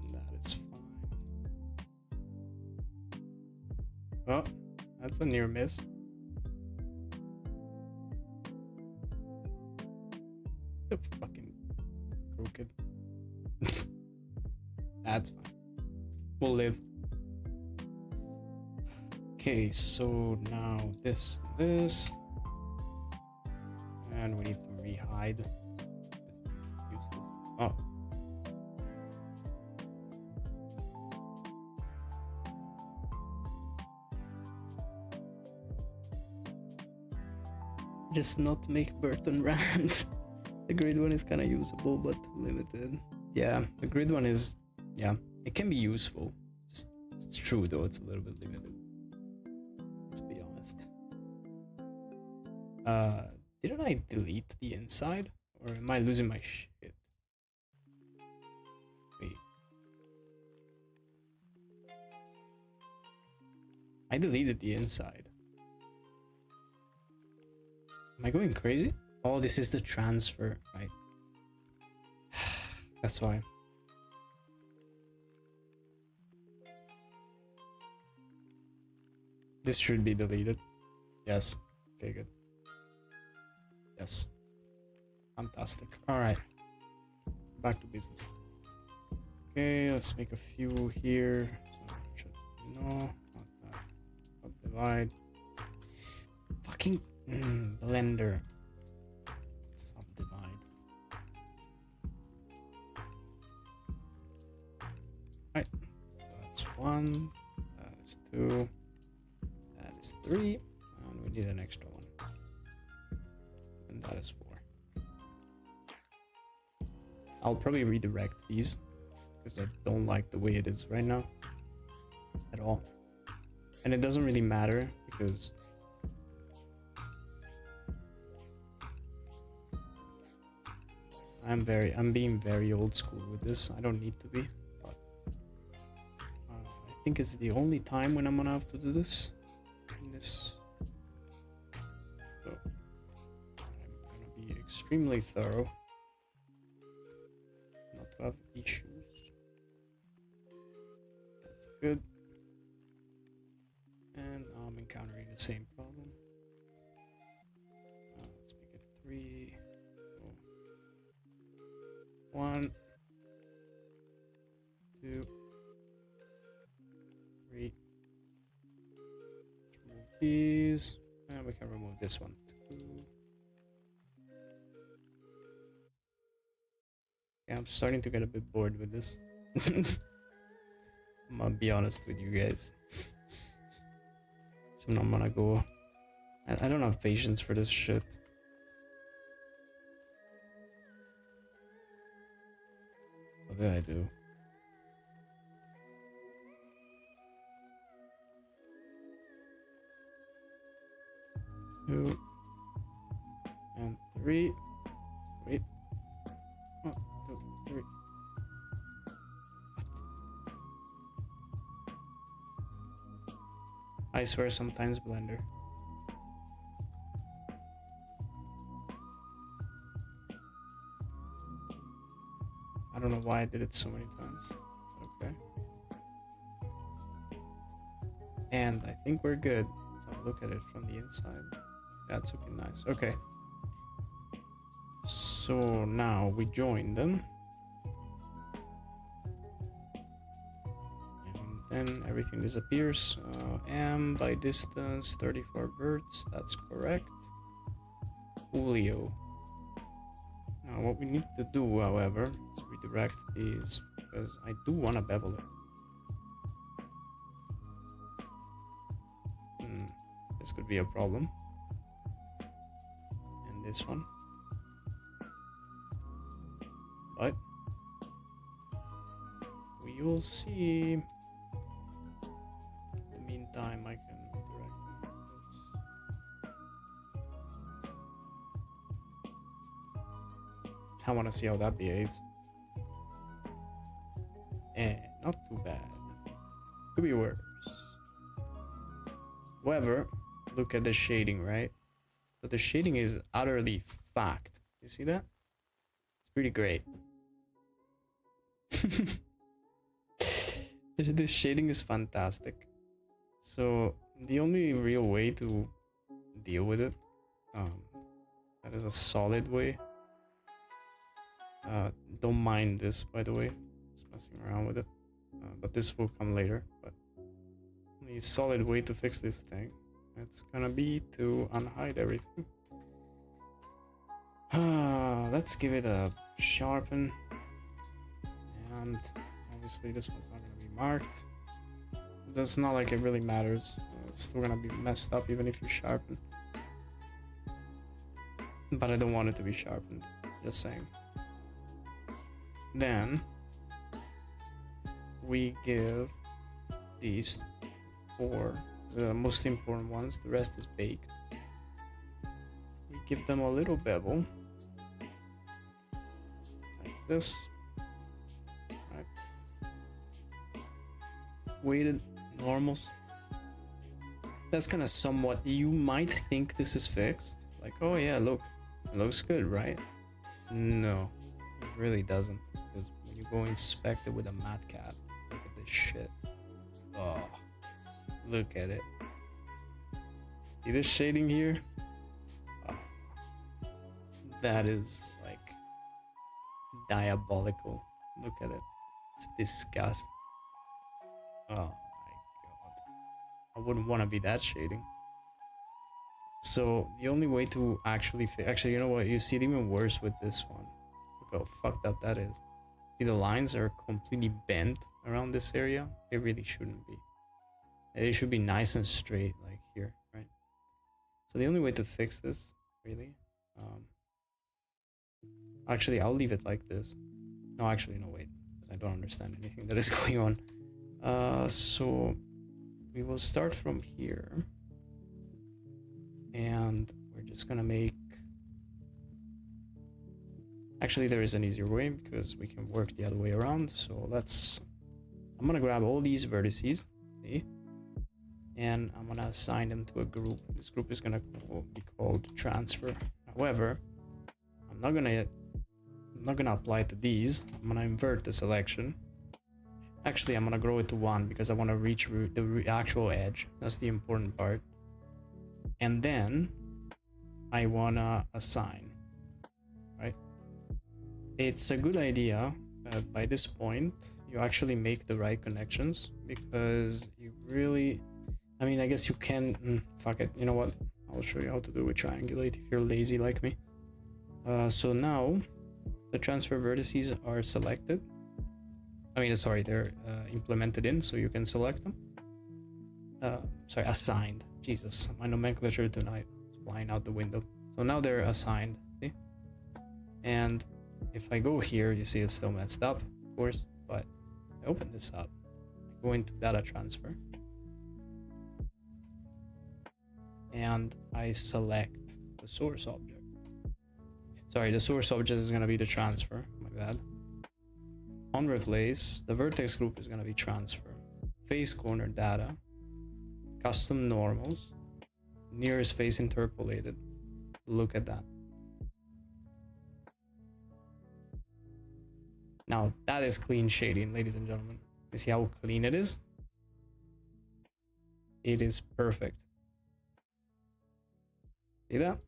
And that is fine. Oh, that's a near miss. The fucking crooked. That's fine. We'll live. Okay, so now this, and we need to rehide. This is useless. Oh. Just not make Burton Rand. The grid one is kind of usable, but limited. Yeah, the grid one is, yeah, it can be useful. Just, it's true though, it's a little bit limited. Let's be honest. Didn't I delete the inside? Or am I losing my shit? Wait. I deleted the inside. Am I going crazy? Oh, this is the transfer, right? That's why. This should be deleted. Yes. Okay, good. Yes. Fantastic. Alright. Back to business. Okay, let's make a few here. So, no, not that. Subdivide. Fucking Blender. Subdivide. Right. So that's 1. That is 2. That is 3. And we need an extra one. And that is 4. I'll probably redirect these because I don't like the way it is right now at all. And it doesn't really matter because I'm being very old school with this. I don't need to be, but I think it's the only time when I'm gonna have to do this. In this, so I'm gonna be extremely thorough, not to have issues. That's good. And now I'm encountering the same problem. Let's make it 3. 1, 2, 3. Let's remove these, and we can remove this one too. Yeah, I'm starting to get a bit bored with this. I'm gonna be honest with you guys. So I'm gonna go. I don't have patience for this shit. What did I do? Two. 3. Wait. 1, 2, 3. I swear sometimes Blender. I don't know why I did it so many times. Okay. And I think we're good. Let's have a look at it from the inside. That's looking nice. Okay. So now we join them. And then everything disappears. M by distance, 34 verts. That's correct. Julio. Now what we need to do, however, is redirect these, because I do want to bevel it. This could be a problem. And this one. But we will see. In the meantime, I can redirect them. I want to see how that behaves. And not too bad. Could be worse. However, look at the shading, right? So the shading is utterly fucked. You see that? It's pretty great. This shading is fantastic. So the only real way to deal with it, that is a solid way. Don't mind this, by the way. Just messing around with it. But this will come later. But the solid way to fix this thing, it's gonna be to unhide everything. Let's give it a sharpen. And obviously this one's not gonna be marked. That's not like it really matters. It's still gonna be messed up even if you sharpen. But I don't want it to be sharpened. Just saying. Then we give these 4 the most important ones. The rest is baked. We give them a little bevel like this. Right. Weighted normals. That's kind of somewhat. You might think this is fixed. Like, oh yeah, look, it looks good, right? No, it really doesn't. Because when you go inspect it with a matte cat, look at this shit. Oh, look at it. See this shading here? Oh, that is like diabolical. Look at it. It's disgusting. Oh my god. I wouldn't want to be that shading. So the only way to actually you know what? You see it even worse with this one. Look how fucked up that is. See, the lines are completely bent around this area. They really shouldn't be. They should be nice and straight, like here, right? So the only way to fix this, really, actually, I'll leave it like this. No, actually, no, wait, I don't understand anything that is going on. So we will start from here, and we're just gonna make. Actually, there is an easier way because we can work the other way around. So I'm gonna grab all these vertices, see? And I'm gonna assign them to a group. This group is gonna be called transfer. However, I'm not gonna apply it to these. I'm gonna invert the selection. Actually, I'm gonna grow it to 1 because I want to reach the actual edge. That's the important part. And then I wanna assign. Right? It's a good idea that by this point you actually make the right connections, because you really, I mean, I guess you can, fuck it, you know what, I'll show you how to do it, triangulate if you're lazy like me. So now the transfer vertices are selected. I mean, sorry, they're implemented in, so you can select them. Sorry, assigned. Jesus, my nomenclature tonight is flying out the window. So now they're assigned, see? And if I go here, you see it's still messed up, of course, but I open this up, I go into data transfer, and I select the source object. Sorry, the source object is gonna be the transfer. My bad. On replace, the vertex group is gonna be transfer. Face corner data. Custom normals. Nearest face interpolated. Look at that. Now that is clean shading, ladies and gentlemen. You see how clean it is? It is perfect. See that?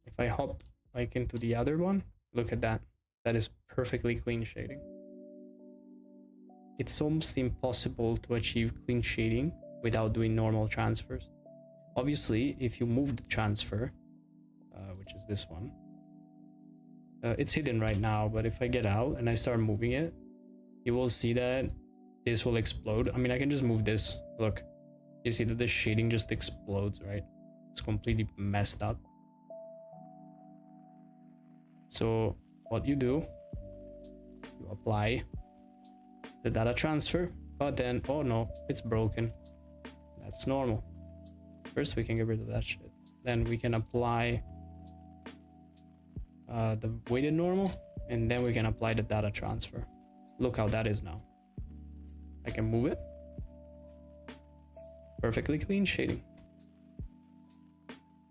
If I hop like into the other one, look at that. That is perfectly clean shading. It's almost impossible to achieve clean shading without doing normal transfers. Obviously, if you move the transfer, which is this one, it's hidden right now, but if I get out and I start moving it, you will see that this will explode. I mean, I can just move this. Look, you see that the shading just explodes, right? It's completely messed up. So what you do, you apply the data transfer, but then, oh no, it's broken. That's normal. First, we can get rid of that shit. Then we can apply the weighted normal, and then we can apply the data transfer. Look how that is now. I can move it. Perfectly clean shading.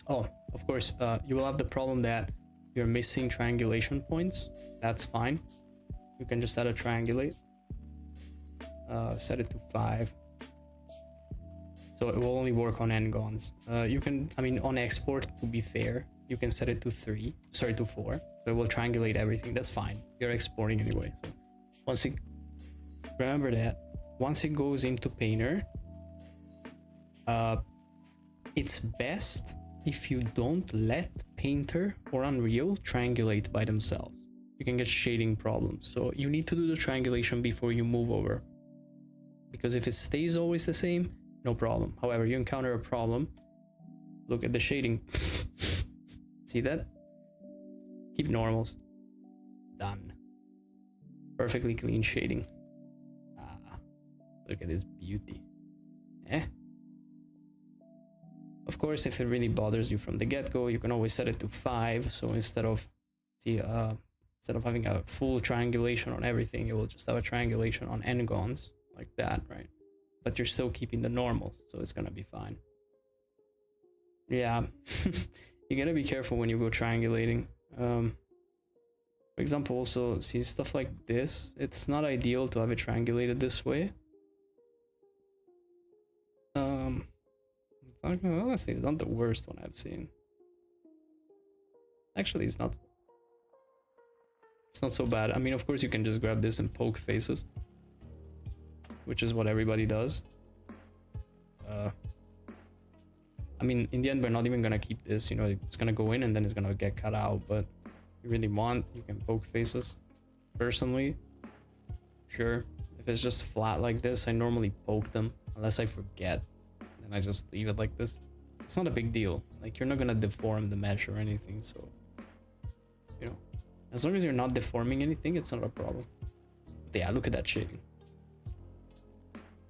Oh, of course, you will have the problem that you're missing triangulation points. That's fine. You can just set a triangulate. Set it to 5. So it will only work on n-gons. You can, I mean, on export, to be fair, you can set it to 3, sorry, to 4. So it will triangulate everything. That's fine. You're exporting anyway. So once it, remember that, once it goes into Painter, it's best if you don't let Painter or Unreal triangulate by themselves. You can get shading problems. So you need to do the triangulation before you move over. Because if it stays always the same, no problem. However, you encounter a problem, look at the shading. See that? Keep normals. Done. Perfectly clean shading. Ah, look at this beauty. Eh? Of course, if it really bothers you from the get-go, you can always set it to 5. So instead of having a full triangulation on everything, you will just have a triangulation on n-gons like that, right? But you're still keeping the normal, so it's gonna be fine. Yeah, you gotta be careful when you go triangulating. For example, also see stuff like this. It's not ideal to have it triangulated this way. Honestly, it's not the worst one I've seen. Actually, it's not so bad. I mean, of course, you can just grab this and poke faces, which is what everybody does. I mean, in the end, we're not even gonna keep this, you know, it's gonna go in and then it's gonna get cut out, but if you really want, you can poke faces. Personally, sure. If it's just flat like this, I normally poke them, unless I forget, then I just leave it like this. It's not a big deal. Like, you're not gonna deform the mesh or anything, so, you know, as long as you're not deforming anything, it's not a problem. But yeah, look at that shading.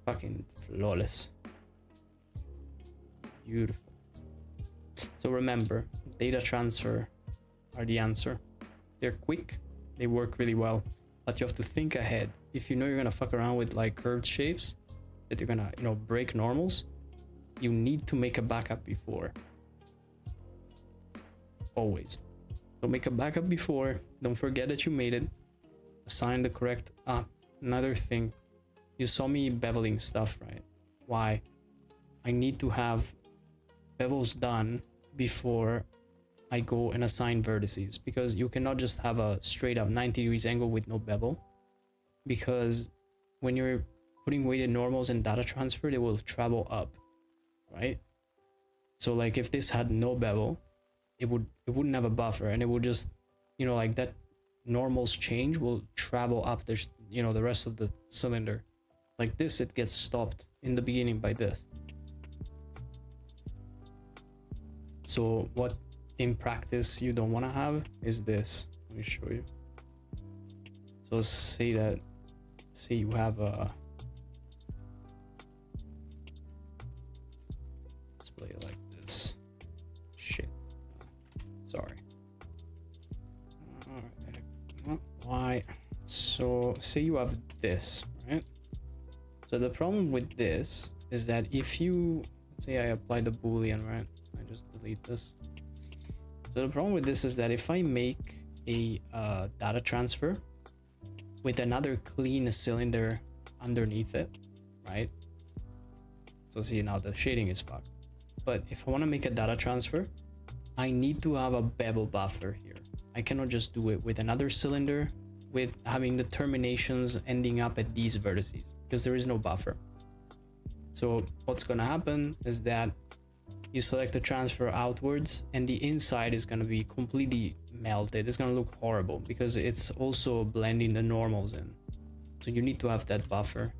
Fucking flawless. Beautiful. So remember, data transfer are the answer. They're quick, they work really well, but you have to think ahead. If you know you're gonna fuck around with like curved shapes, that you're gonna, you know, break normals, you need to make a backup before. Always. So make a backup before, don't forget that you made it, assign the correct, another thing. You saw me beveling stuff, right? Why? I need to have bevels done before I go and assign vertices, because you cannot just have a straight up 90 degrees angle with no bevel, because when you're putting weighted normals and data transfer, they will travel up, right? So like if this had no bevel, it wouldn't have a buffer, and it would just, you know, like that normals change will travel up the, you know, the rest of the cylinder. Like this, it gets stopped in the beginning by this. So what in practice you don't want to have is this. Let me show you. So say you have a, let's play it like this. Shit. Sorry. So say you have this, right? So the problem with this is that if you, let's say I apply the boolean, right? I just delete this. So the problem with this is that if I make a data transfer with another clean cylinder underneath it, right? So see, now the shading is fucked. But if I want to make a data transfer, I need to have a bevel buffer here. I cannot just do it with another cylinder with having the terminations ending up at these vertices because there is no buffer. So what's going to happen is that you select the transfer outwards and the inside is going to be completely melted. It's going to look horrible because it's also blending the normals in. So you need to have that buffer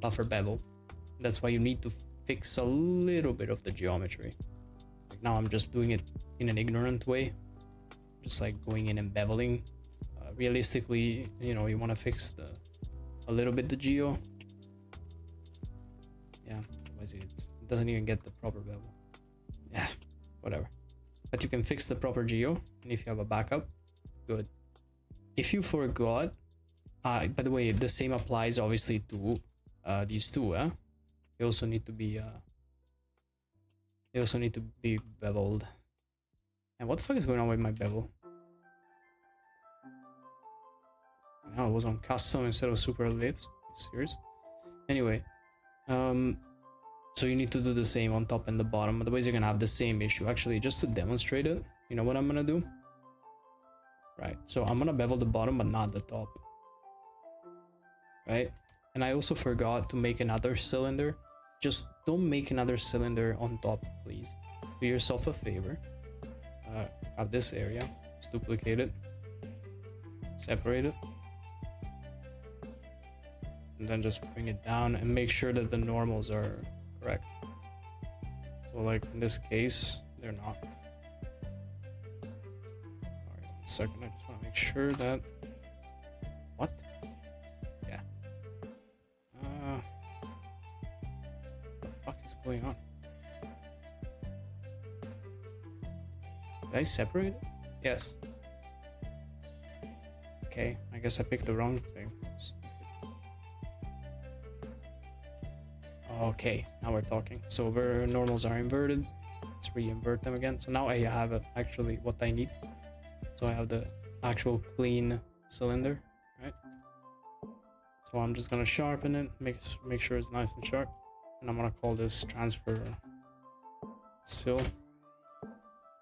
bevel. That's why you need to fix a little bit of the geometry. Like now I'm just doing it in an ignorant way, just like going in and beveling. Realistically, you know, you want to fix a little bit the geo. Yeah, otherwise it doesn't even get the proper bevel. Yeah, whatever. But you can fix the proper geo, and if you have a backup, good. If you forgot, by the way, the same applies obviously to these two. They also need to be beveled. And what the fuck is going on with my bevel? Oh, it was on custom instead of super ellipse. Are you serious? Anyway, so you need to do the same on top and the bottom, otherwise you're gonna have the same issue. Actually, just to demonstrate it, you know what I'm gonna do? Right, so I'm gonna bevel the bottom but not the top. Right, and I also forgot to make another cylinder. Just don't make another cylinder on top, please. Do yourself a favor. Have this area, just duplicate it, separate it, and then just bring it down and make sure that the normals are correct. So like in this case, they're not. Sorry, 1 second, I just want to make sure that... What? Yeah. What the fuck is going on? Did I separate it? Yes. Okay, I guess I picked the wrong thing. Okay, now we're talking. So where normals are inverted, let's re-invert them again. So now I have actually what I need. So I have the actual clean cylinder, right? So I'm just gonna sharpen it, make sure it's nice and sharp, and I'm gonna call this transfer sil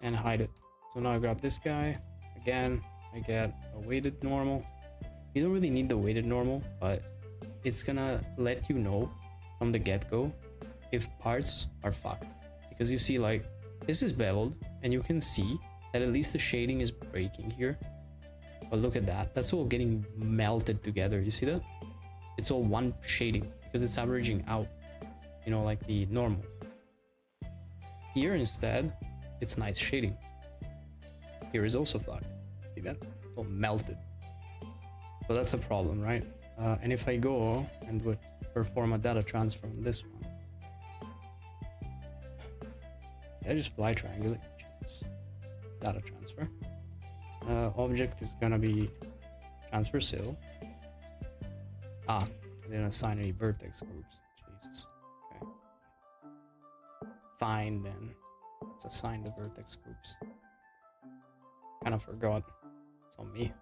and hide it. So now I grab this guy again. I get a weighted normal. You don't really need the weighted normal, but it's gonna let you know from the get-go if parts are fucked, because you see, like, this is beveled and you can see that at least the shading is breaking here, but look at that, that's all getting melted together. You see that? It's all one shading because it's averaging out, you know, like the normal. Here instead, it's nice shading. Here is also fucked. See that? It's all melted. So that's a problem, right? And if I go and would perform a data transfer on this one, I just triangulate. Jesus. Data transfer. Object is gonna be transfer sil. I didn't assign any vertex groups. Jesus. Okay. Fine then. Let's assign the vertex groups. Kind of forgot. It's on me.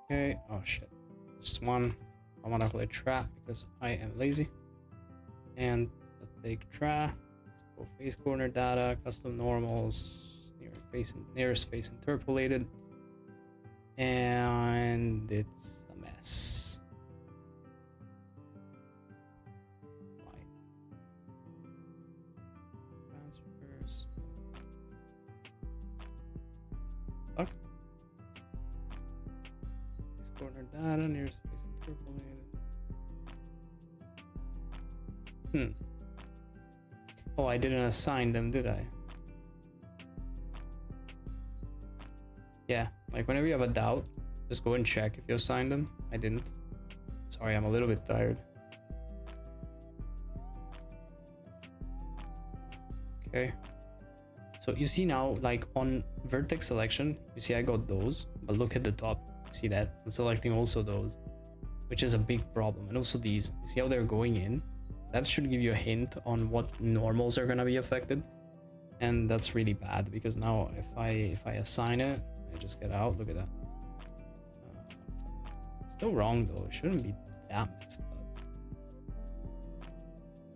Okay. Oh shit. Just one. I want to play trap because I am lazy. And let's take trap. Let's go face corner data, custom normals, nearest face interpolated. And it's a mess. Why? Transfers. Fuck. Face corner data, nearest face interpolated. Oh, I didn't assign them, did I? Yeah, like whenever you have a doubt, just go and check if you assigned them. I didn't. Sorry, I'm a little bit tired. Okay. So you see now, like on vertex selection, you see I got those, but look at the top. See that? I'm selecting also those, which is a big problem. And also these, you see how they're going in? That should give you a hint on what normals are gonna be affected. And that's really bad because now if I assign it, I just get out, look at that. Still wrong though, it shouldn't be that messed up.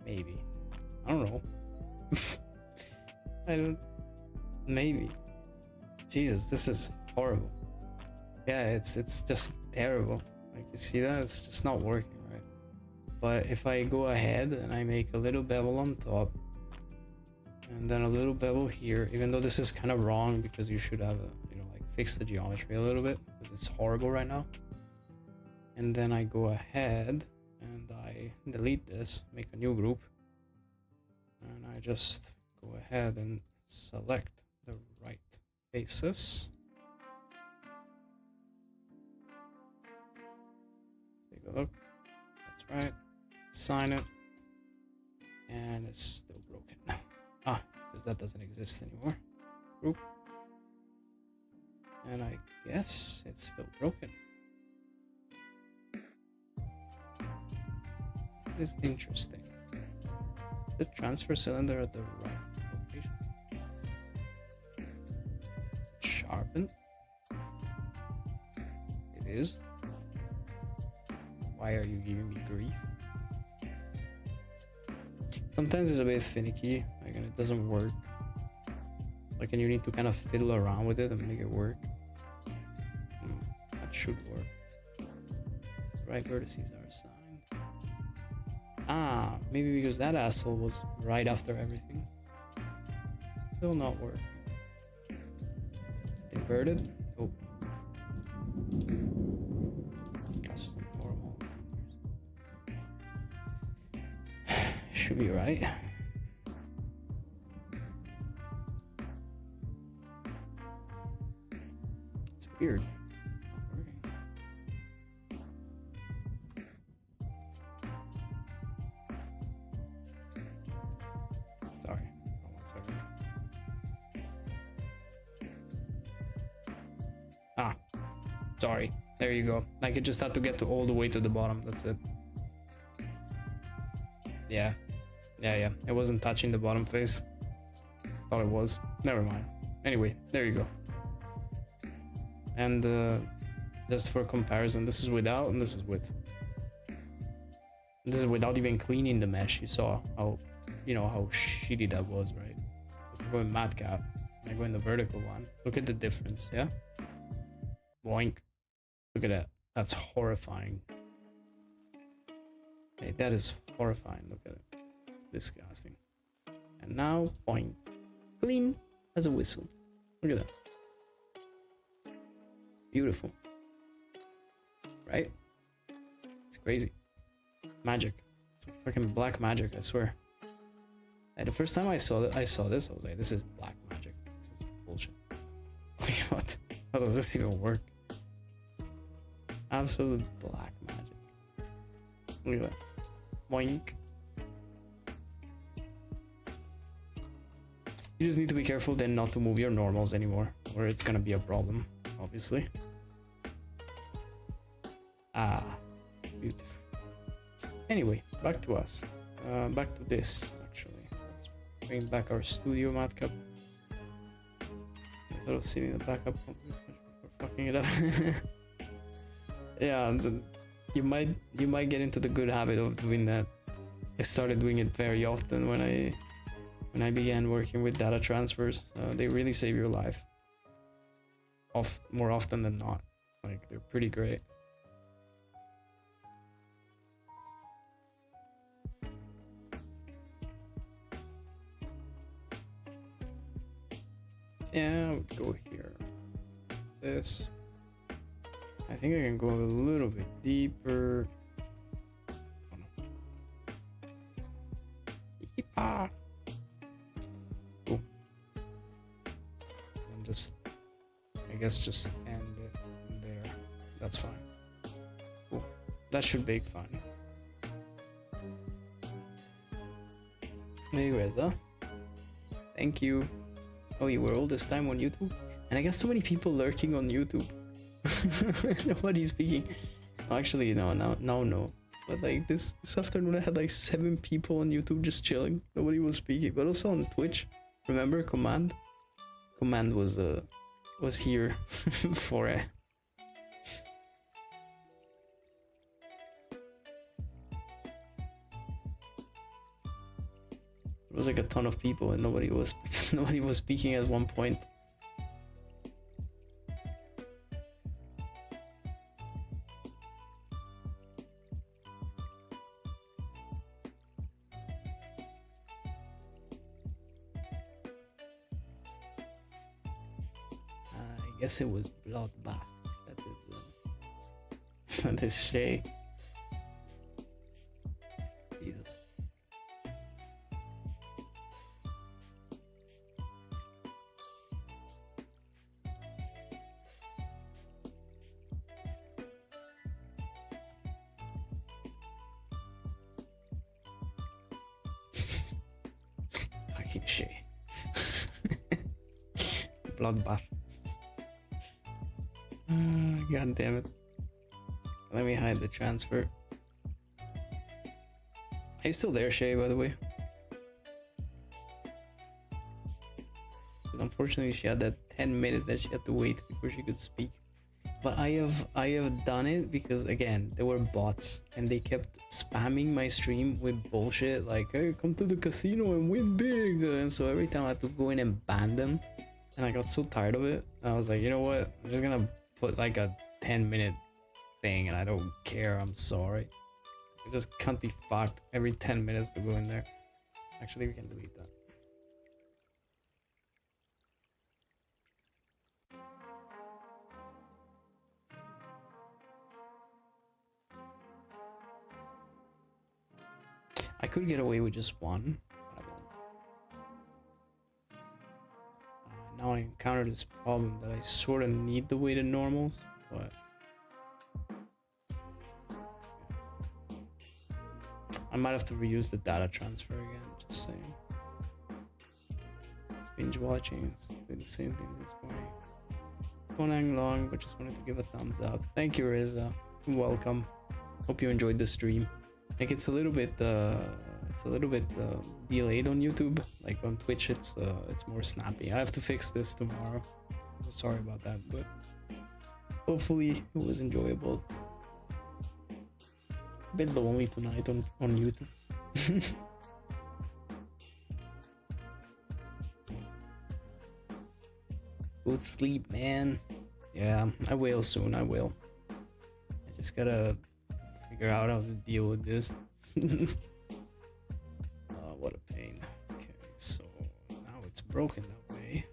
Maybe. I don't know. Maybe. Jesus, this is horrible. Yeah, it's just terrible. Like, you see that? It's just not working, right? But if I go ahead and I make a little bevel on top, and then a little bevel here, even though this is kind of wrong because you should have like fix the geometry a little bit because it's horrible right now. And then I go ahead and I delete this, make a new group, and I just go ahead and select the right faces. Take a look. That's right. Sign it. And it's still broken. Ah, because that doesn't exist anymore. Group. And I guess it's still broken. That is interesting. The transfer cylinder at the right location. Is it sharpened? It is. Why are you giving me grief? Sometimes it's a bit finicky, like, and it doesn't work. Like, and you need to kind of fiddle around with it and make it work. That should work. The right vertices are assigned. Ah, maybe because that asshole was right after everything. Still not working. Inverted? Oh. Custom normal. Should be right. It's weird. Not working. Sorry. Hold on a second. Ah. Sorry. There you go. Like, it just had to get to all the way to the bottom. That's it. Yeah. Yeah. It wasn't touching the bottom face. Thought it was. Never mind. Anyway, there you go. And just for comparison, this is without and this is with. This is without even cleaning the mesh. You saw how, how shitty that was, right? If I go in matcap and I go in the vertical one, look at the difference, yeah? Boink. Look at that. That's horrifying. Hey, that is horrifying. Look at it. Disgusting. And now, boink. Clean as a whistle. Look at that. Beautiful. Right? It's crazy. Magic. It's like fucking black magic, I swear. And the first time I saw this, I was like, this is black magic. This is bullshit. What? How does this even work? Absolute black magic. Look at that. Boink. You just need to be careful then not to move your normals anymore, or it's gonna be a problem, obviously. Ah, beautiful. Anyway, back to us. Back to this, actually. Let's bring back our studio matcap. I thought of saving the backup for fucking it up. Yeah, you might get into the good habit of doing that. I started doing it very often when I began working with data transfers. They really save your life. More often than not. Like, they're pretty great. Yeah, I would go here. This. I think I can go a little bit deeper. Oh no. Yeepaw. Cool. And just, I guess, just end it there. That's fine. Cool. That should be fine. Hey Reza. Thank you. Oh, you were all this time on YouTube? And I got so many people lurking on YouTube. Nobody's speaking. Actually, no. But like this afternoon, I had like 7 people on YouTube just chilling. Nobody was speaking. But also on Twitch, remember Command? Command was here for it. There was like a ton of people and nobody was speaking at one point. I guess it was Bloodbath. That is Shay. Jesus. Fucking Shay. Bloodbath. God damn it. Let me hide the transfer. Are you still there, Shay, by the way? Unfortunately, she had that 10 minutes that she had to wait before she could speak. But I have done it because, again, there were bots and they kept spamming my stream with bullshit like, hey, come to the casino and win big. And so every time I had to go in and ban them, and I got so tired of it. I was like, you know what? I'm just gonna put like a 10-minute thing and I don't care. I'm sorry. I just can't be fucked every 10 minutes to go in there. Actually, we can delete that. I could get away with just one, but I won't. Now I encountered this problem that I sort of need the weighted normals, but I might have to reuse the data transfer again, just saying. It's binge watching, it's been the same thing this morning. Going long, but just wanted to give a thumbs up. Thank you, Riza. Welcome. Hope you enjoyed the stream. Like it's a little bit delayed on YouTube. Like on Twitch, it's more snappy. I have to fix this tomorrow. So sorry about that, but hopefully it was enjoyable. A bit lonely tonight on YouTube. Good sleep, man. Yeah, I will soon. I will. I just gotta figure out how to deal with this. What a pain. Okay, so now it's broken that way.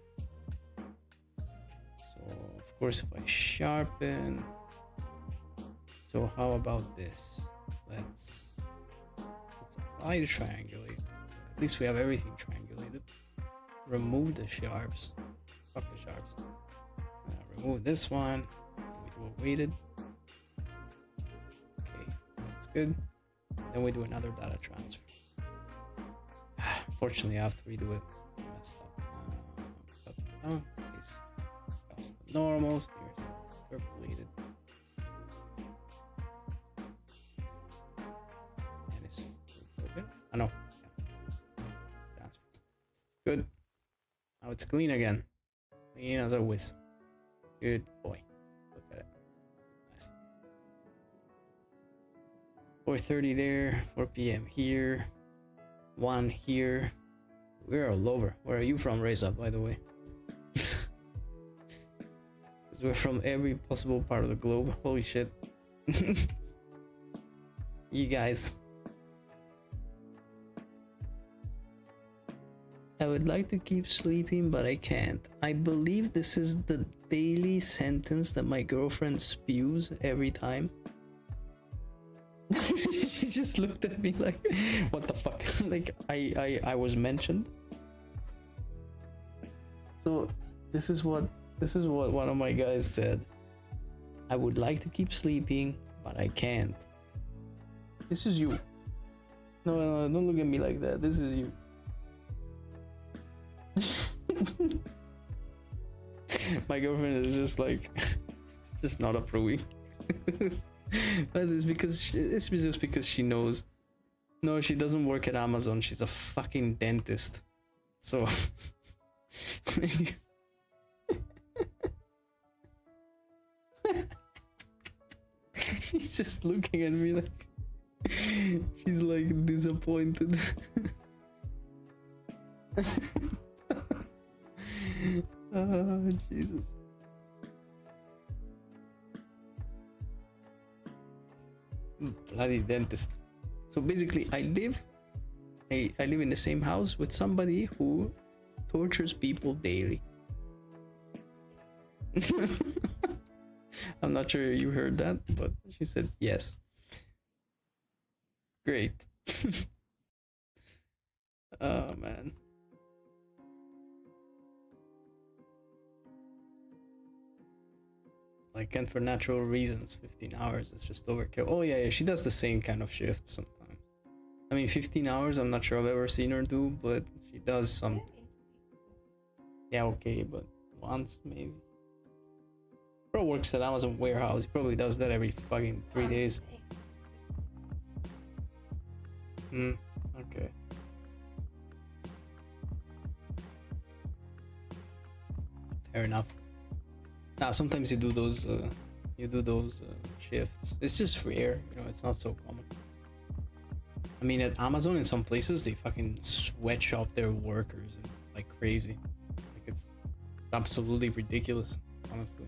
So of course if I sharpen. So how about this? Let's apply the triangulate. At least we have everything triangulated. Remove the sharps. Fuck the sharps. Remove this one. We do a weighted. Okay, that's good. Then we do another data transfer. Fortunately, I have to redo it. I messed up. These normals. Here's interpolated. And it's broken. I know. Transfer. Good. Now it's clean again. Clean as always. Good boy. Look at it. Nice. 4:30 there. 4 p.m. here. 1 here. We're all over. Where are you from, Reza, by the way? Because we're from every possible part of the globe. Holy shit. You guys. I would like to keep sleeping, but I can't. I believe this is the daily sentence that my girlfriend spews every time. She just looked at me like, what the fuck? Like I was mentioned. So this is what one of my guys said. I would like to keep sleeping, but I can't. This is you. No, don't look at me like that. This is you. My girlfriend is just like just not approving. But it's because it's just because she knows. No, she doesn't work at Amazon. She's a fucking dentist. So she's just looking at me like she's like disappointed. Oh, Jesus. Bloody dentist. So basically I live in the same house with somebody who tortures people daily. I'm not sure you heard that, but she said yes. Great. Oh man. Like, and for natural reasons, 15 hours is just overkill. Oh yeah, she does the same kind of shift sometimes. I mean, 15 hours, I'm not sure I've ever seen her do, but she does some. Yeah, okay, but once maybe. Bro works at Amazon warehouse. He probably does that every fucking 3 days. Okay. Fair enough. Now, sometimes you do those shifts. It's just rare, you know, it's not so common. I mean, at Amazon, in some places, they fucking sweatshop their workers like crazy. Like, it's absolutely ridiculous, honestly.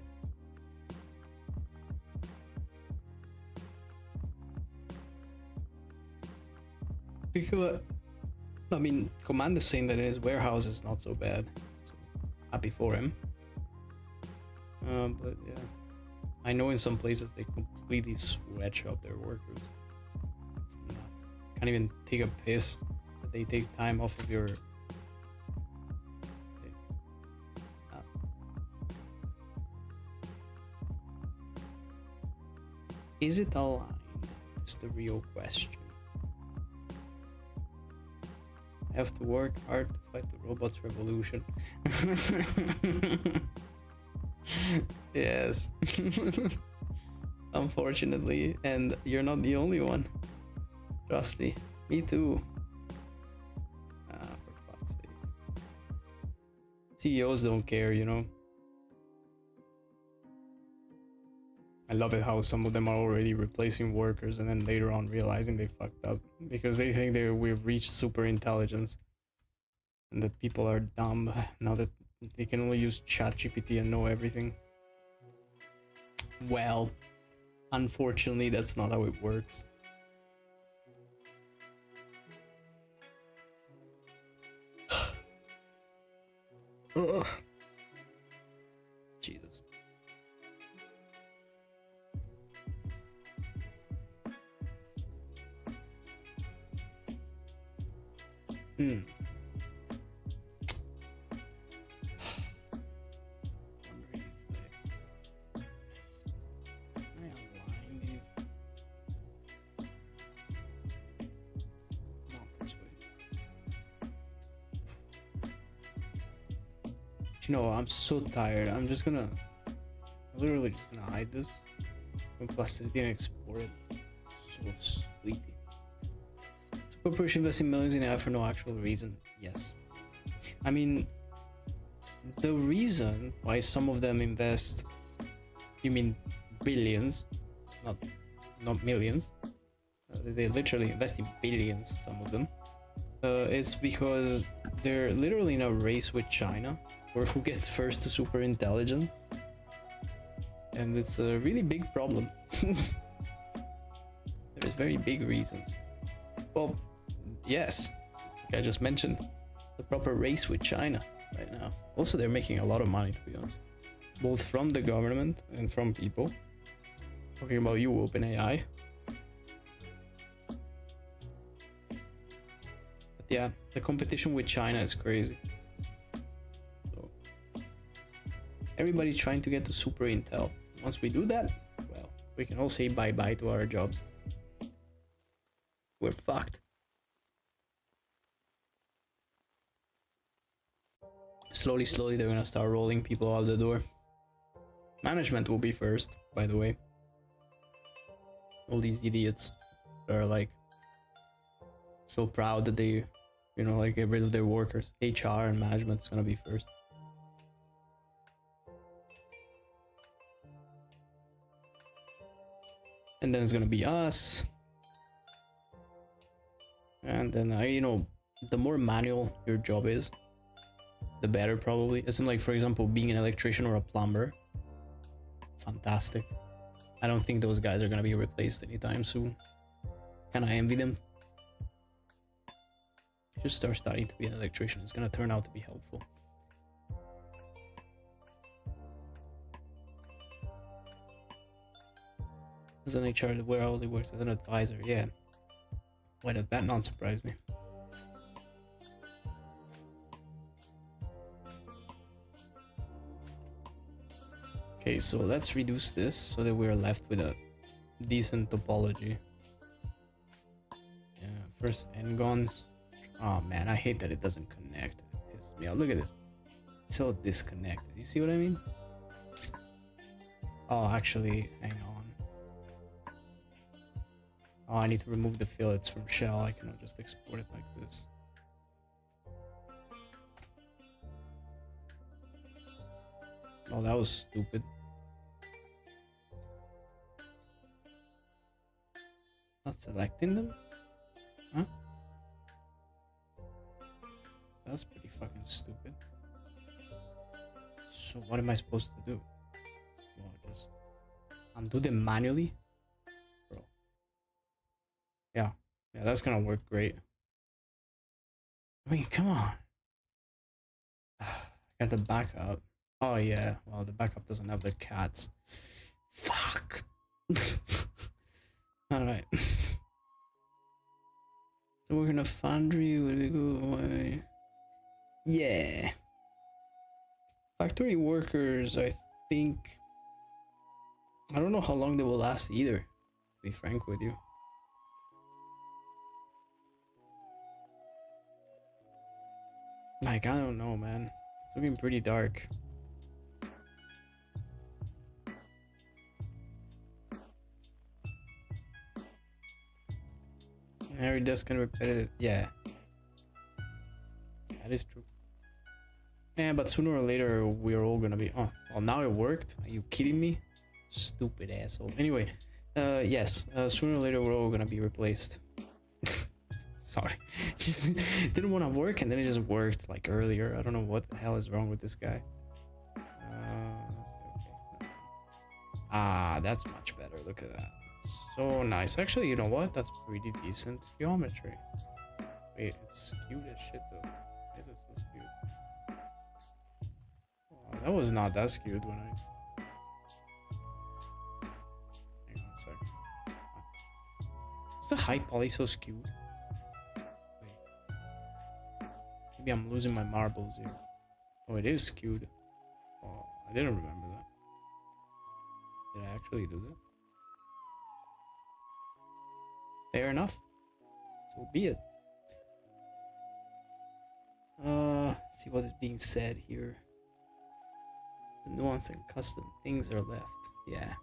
Because, I mean, Command is saying that his warehouse is not so bad. So, happy for him. But yeah, I know in some places they completely sweatshop their workers. It's nuts. Can't even take a piss, but they take time off of your. Nuts. Is it aligned? Is the real question. I have to work hard to fight the robots' revolution. Yes. Unfortunately, and you're not the only one. Trust me. Me too. For fuck's sake. CEOs don't care, you know. I love it how some of them are already replacing workers and then later on realizing they fucked up because they think we've reached super intelligence and that people are dumb now that they can only use ChatGPT and know everything. Well, unfortunately, that's not how it works. Jesus. You know, I'm so tired. I'm literally just gonna hide this. And plus, I didn't export it. So sleepy. So corporation investing millions in AI for no actual reason. Yes. I mean, the reason why some of them invest, you mean billions, not millions. They literally invest in billions, some of them. It's because they're literally in a race with China for who gets first to super intelligence, and it's a really big problem. There's very big reasons. Well, yes, like I just mentioned, the proper race with China right now. Also, they're making a lot of money, to be honest, both from the government and from people. Talking about you, OpenAI. Yeah, the competition with China is crazy. So everybody's trying to get to super intel. Once we do that, well, we can all say bye-bye to our jobs. We're fucked. Slowly, they're gonna start rolling people out the door. Management will be first, by the way. All these idiots are like so proud that they, you know, like get rid of their workers. HR and management is gonna be first. And then it's gonna be us. And then you know, the more manual your job is, the better probably. Isn't like, for example, being an electrician or a plumber. Fantastic. I don't think those guys are gonna be replaced anytime soon. Kinda envy them. Just start studying to be an electrician. It's gonna turn out to be helpful. As an HR where I only works as an advisor, yeah. Why does that not surprise me? Okay, so let's reduce this so that we're left with a decent topology. Yeah, first n-gons. Oh man, I hate that it doesn't connect. It pisses me off. Look at this. It's all disconnected. You see what I mean? Oh, actually, hang on. Oh, I need to remove the fillets from shell. I cannot just export it like this. Oh, that was stupid. Not selecting them? Huh? That's pretty fucking stupid. So what am I supposed to do? Well, just undo them manually? Bro. Yeah, that's gonna work great. I mean, come on. Got the backup. Oh yeah, well the backup doesn't have the cats. Fuck. Alright. So we're gonna foundry, where do we go away? Yeah. Factory workers, I think. I don't know how long they will last either, to be frank with you. Like, I don't know, man. It's looking pretty dark. Every desk and repetitive. Yeah. That is true. Yeah, but sooner or later we're all gonna be. Oh, well, now it worked. Are you kidding me? Stupid asshole. Anyway, yes. Sooner or later we're all gonna be replaced. Sorry, just didn't want to work, and then it just worked like earlier. I don't know what the hell is wrong with this guy. Okay. Ah, that's much better. Look at that. So nice. Actually, you know what? That's pretty decent geometry. Wait, it's skewed as shit though. Why is it so skewed? Oh, that was not that skewed when I. Hang on a second. Is the high poly so skewed? Maybe I'm losing my marbles here. Oh, it is skewed. Oh, I didn't remember that. Did I actually do that? Fair enough. So be it. See what is being said here. The nuance and custom things are left. Yeah.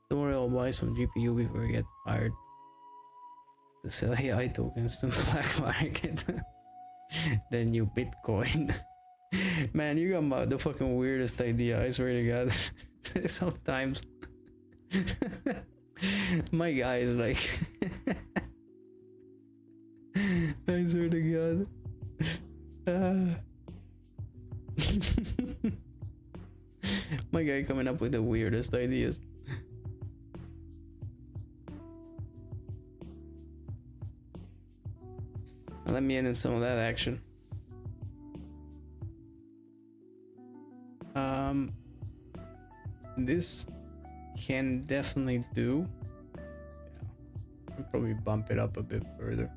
Don't worry, I'll buy some GPU before I get fired. To sell AI tokens to the black market. The new Bitcoin. Man, you got the fucking weirdest idea, I swear to God. Sometimes my guy is like I swear to God. My guy coming up with the weirdest ideas. Let me in some of that action. This can definitely do. Yeah, I'll probably bump it up a bit further.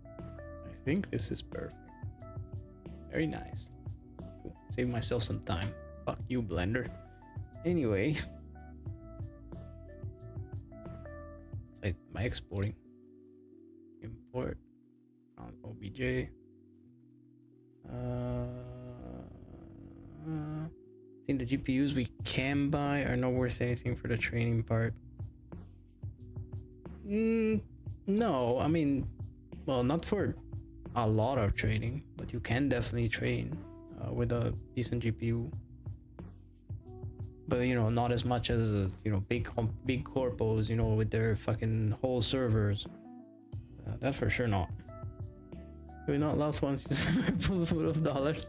I think this is perfect. Very nice. Cool. Save myself some time. Fuck you, Blender. Anyway. Am I exporting? Import from OBJ. I think the GPUs we can buy are not worth anything for the training part. No, I mean, well, not for a lot of training, but you can definitely train with a decent GPU. But you know, not as much as you know big corpos, you know, with their fucking whole servers. That's for sure not. We're not last ones full of dollars.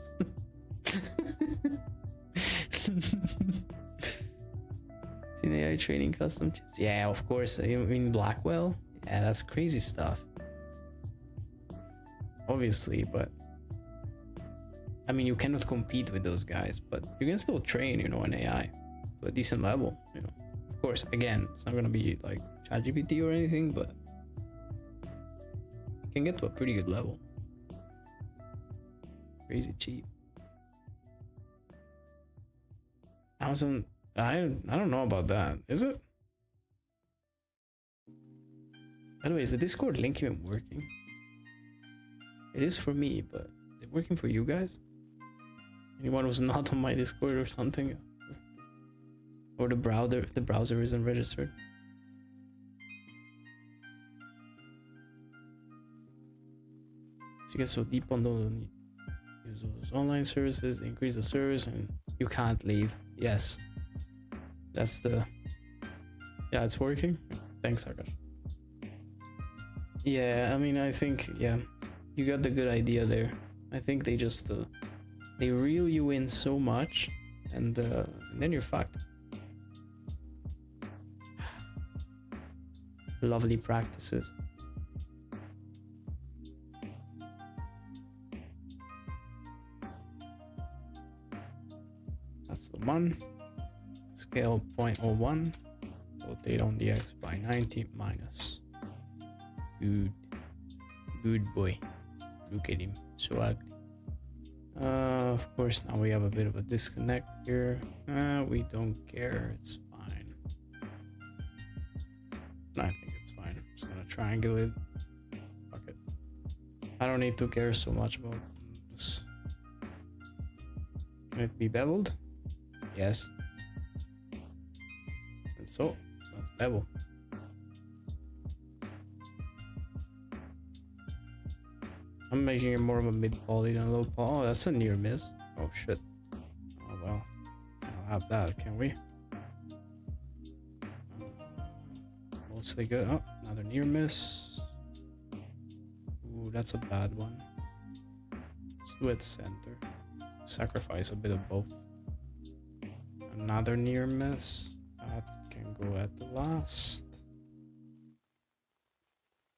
Seen AI training custom chips? Yeah, of course. You mean Blackwell? Yeah, that's crazy stuff. Obviously, but I mean, you cannot compete with those guys, but you can still train, you know, an AI to a decent level, you know. Of course, again, it's not gonna be like ChatGPT or anything, but you can get to a pretty good level. Crazy cheap. Amazon, I don't know about that. Is it? By the way, is the Discord link even working? It is for me, but is it working for you guys? Anyone who's not on my Discord or something? Or the browser isn't registered? So you get so deep on those, use those online services, increase the service, and you can't leave. Yes. That's the... Yeah, it's working. Thanks, Akash. Yeah, I mean, I think, yeah, you got the good idea there. I think they just, they reel you in so much, and then you're fucked. Lovely practices. That's the one. Scale 0.01. Rotate on the X by 90 minus. Good boy. Look at him, so ugly. Of course, now we have a bit of a disconnect here. We don't care, it's fine. I think it's fine. I'm just gonna triangulate. Fuck it. I don't need to care so much about this. Can it be beveled? Yes. And so, let's bevel. I'm making it more of a mid-poly than a low poly. Oh, that's a near miss. Oh shit. Oh well. I'll have that, can we? Mostly good. Oh, another near miss. Ooh, that's a bad one. Let's do it center. Sacrifice a bit of both. Another near miss. That can go at the last.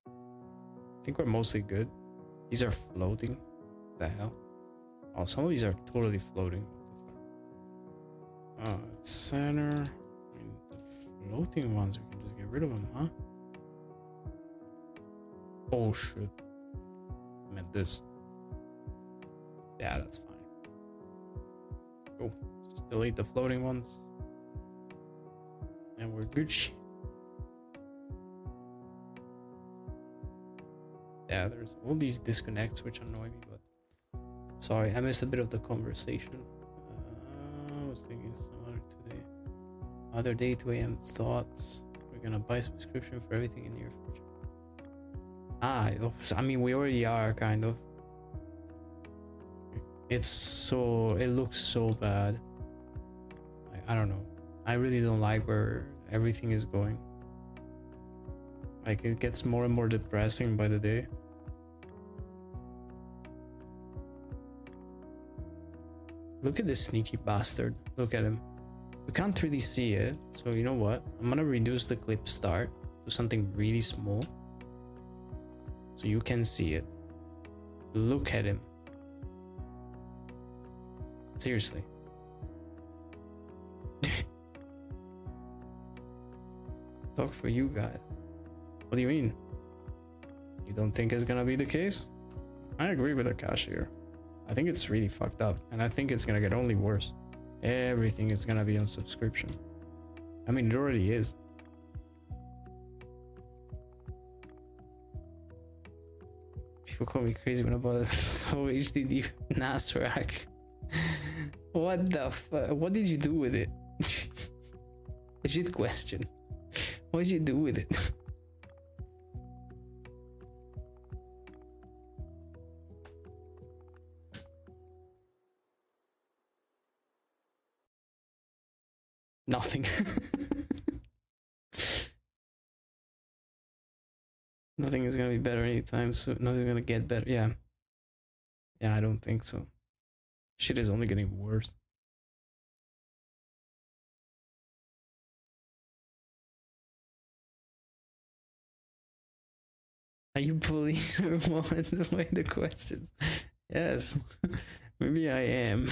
I think we're mostly good. These are floating. What the hell? Oh, some of these are totally floating. Center. I mean, the floating ones, we can just get rid of them, huh? Oh shit. I meant this. Yeah, that's fine. Cool. Just delete the floating ones. And we're Gucci. Yeah, there's all these disconnects which annoy me, but sorry, I missed a bit of the conversation. I was thinking some other day 2 a.m. thoughts. We're gonna buy subscription for everything in near future. I mean, we already are, kind of. It looks so bad. I don't know. I really don't like where everything is going. Like, it gets more and more depressing by the day. Look at this sneaky bastard. Look at him. We can't really see it, so you know what? I'm gonna reduce the clip start to something really small so you can see it. Look at him. Seriously. Talk for you guys. What do you mean? You don't think it's gonna be the case? I agree with Akash here. I think it's really fucked up, and I think it's gonna get only worse. Everything is gonna be on subscription. I mean, it already is. People call me crazy when I bought this so HDD NAS rack. What the fuck? What did you do with it? Legit question. What did you do with it? Nothing. Nothing is gonna be better anytime soon. Nothing's gonna get better. Yeah. Yeah, I don't think so. Shit is only getting worse. Are you police or what? The way the questions. Yes. Maybe I am.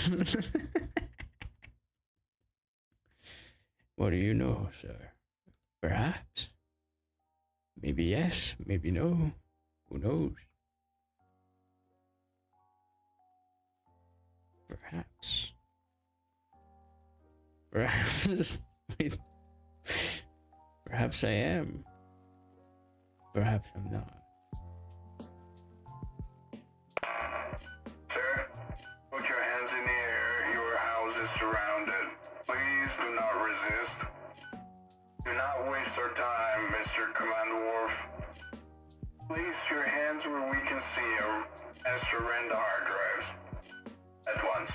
What do you know, sir? Perhaps. Maybe yes, maybe no. Who knows? Perhaps. Perhaps. Wait. Perhaps I am. Perhaps I'm not. Sir, put your hands in the air. Your house is surrounded. Please do not resist. Do not waste our time, Mr. Command Worf. Place your hands where we can see you and surrender hard drives. At once.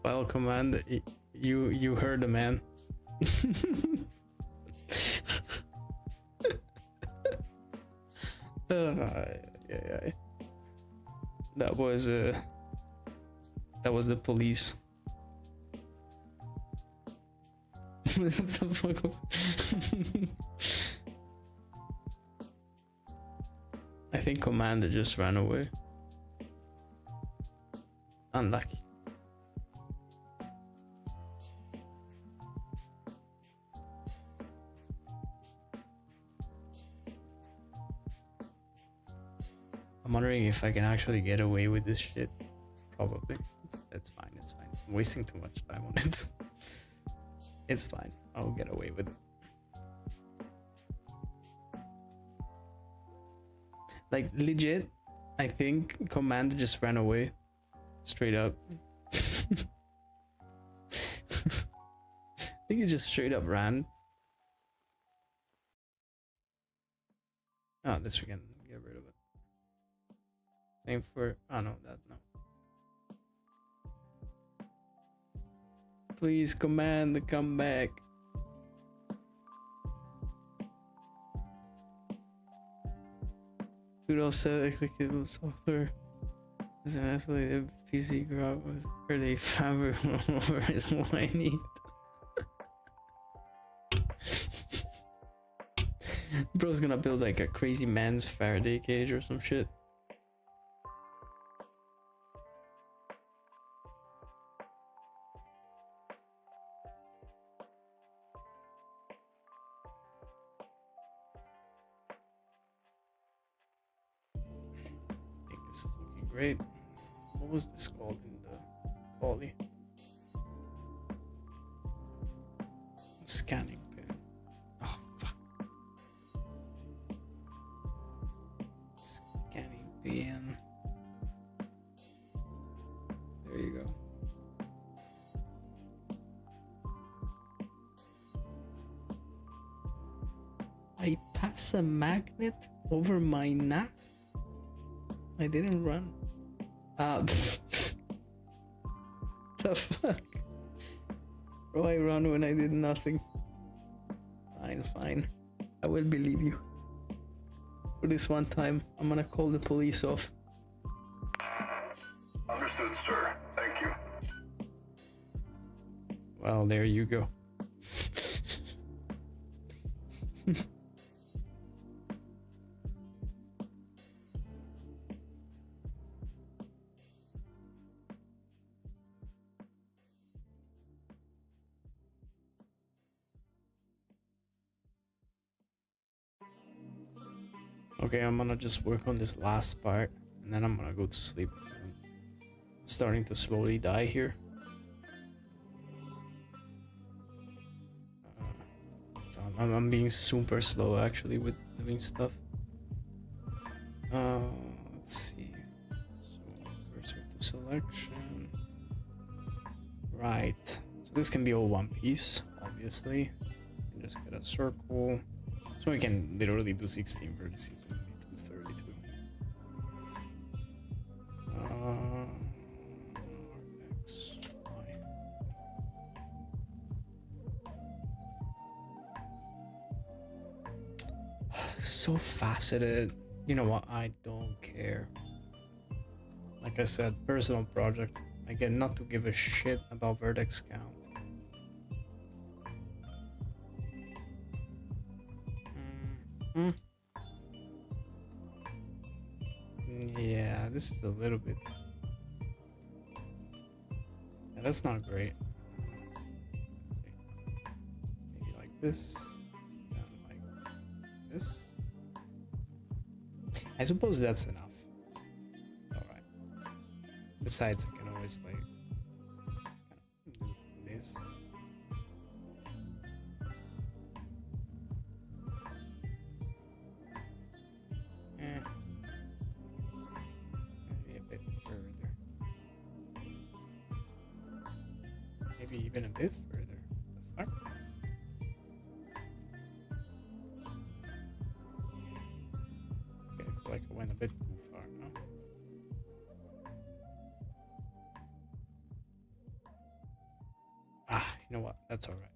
Well, Command, you heard the man. Yeah. That was the police. What the fuck was... I think Commander just ran away. Unlucky. I'm wondering if I can actually get away with this shit. Probably. It's fine. It's fine. I'm wasting too much time on it. It's fine. I'll get away with it. Like, legit, I think Commander just ran away. Straight up. I think he just straight up ran. Oh, this we can get rid of it. Same for... oh no, that no. Please, Commander, come back. Kudos to executable software. Is an isolated PC grab where they fabric over is what I need. Bro's gonna build like a crazy man's Faraday cage or some shit. I think this is looking great. What was this called in the poly? Scanning pin. Oh fuck. Scanning pin. There you go. I pass a magnet over my NAS? I didn't run. The fuck? Bro, I run when I did nothing. Fine. I will believe you. For this one time, I'm gonna call the police off. Understood, sir. Thank you. Well, there you go. Okay, I'm gonna just work on this last part and then I'm gonna go to sleep. I'm starting to slowly die here. I'm being super slow actually with doing stuff. Let's see. So cursor to selection. Right. So this can be all one piece, obviously. And just get a circle. So we can literally do 16 vertices with me 232. X, Y. So faceted. You know what? I don't care. Like I said, personal project. I get not to give a shit about vertex count. Yeah, this is a little bit. Yeah, that's not great. Let's see. Maybe like this. And like this. I suppose that's enough. Alright. Besides, I can always like do this. Maybe a bit further. Maybe even a bit further. The fuck? Okay, I feel like I went a bit too far now. Ah, you know what? That's alright.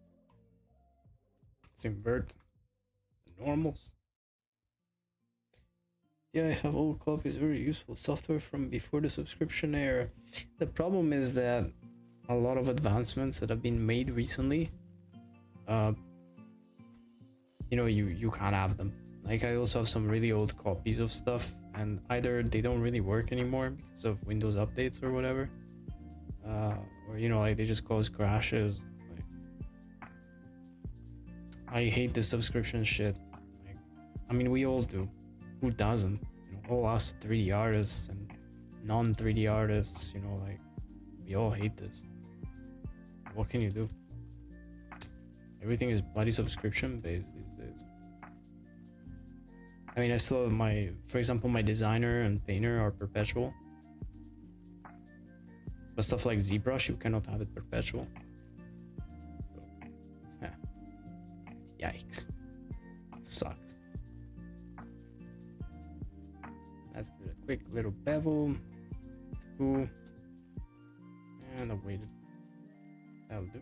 Let's invert the normals. Yeah, I have old copies, very useful software from before the subscription era. The problem is that a lot of advancements that have been made recently, you know, you can't have them. Like I also have some really old copies of stuff, and either they don't really work anymore because of Windows updates or whatever, or you know, like they just cause crashes. Like, I hate this subscription shit. Like, I mean, we all do. Who doesn't? You know, all us 3D artists and non-3D artists, you know, like we all hate this. What can you do? Everything is bloody subscription based these days. I mean, I still have my, for example, my designer and painter are perpetual. But stuff like ZBrush, you cannot have it perpetual. So, yeah. Yikes. It sucks. Let's do a quick little bevel. 2. And a weighted. That'll do.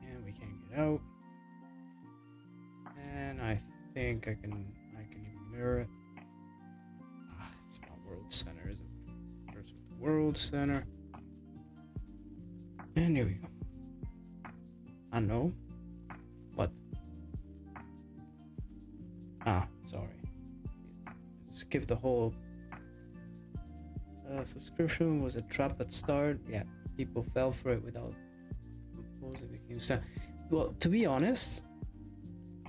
And we can get out. And I think I can even mirror it. Ah, it's not world center, is it? First with the world center. And here we go. I know. What? Ah, sorry. Skip the whole subscription was a trap at start. Yeah, people fell for it without it became sad. Well, to be honest,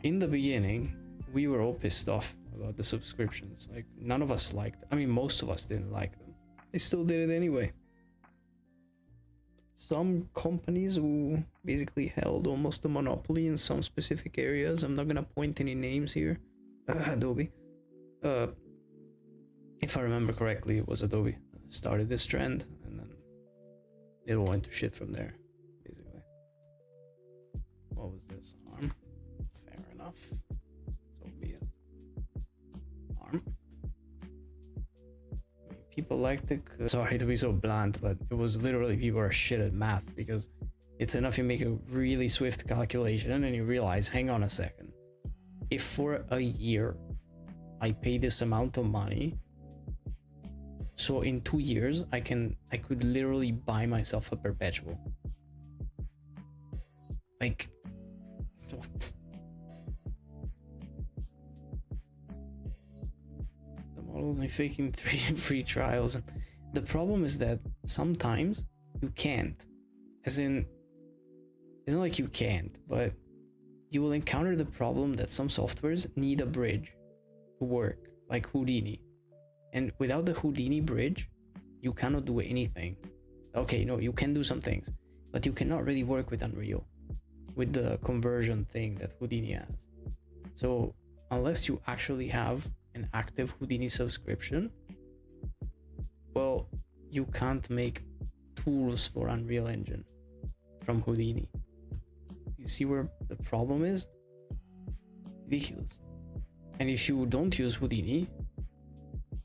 in the beginning we were all pissed off about the subscriptions. Like none of us liked, I mean most of us didn't like them. They still did it anyway. Some companies who basically held almost a monopoly in some specific areas, I'm not gonna point any names here, Adobe, if I remember correctly, it was Adobe that started this trend, and then it all went to shit from there, basically. What was this? Arm? Fair enough. So be it. Arm. I mean, people liked it. Sorry to be so blunt, but it was literally people are shit at math, because it's enough you make a really swift calculation and you realize, hang on a second. If for a year I pay this amount of money, so in 2 years I could literally buy myself a perpetual. Like, what? The model only faking 3 free trials. And the problem is that sometimes you can't. As in, it's not like you can't, but you will encounter the problem that some softwares need a bridge to work, like Houdini. And without the Houdini bridge, you cannot do anything. Okay, no, you can do some things, but you cannot really work with Unreal. with the conversion thing that Houdini has. So unless you actually have an active Houdini subscription, well, you can't make tools for Unreal Engine from Houdini. You see where the problem is? Ridiculous. And if you don't use Houdini,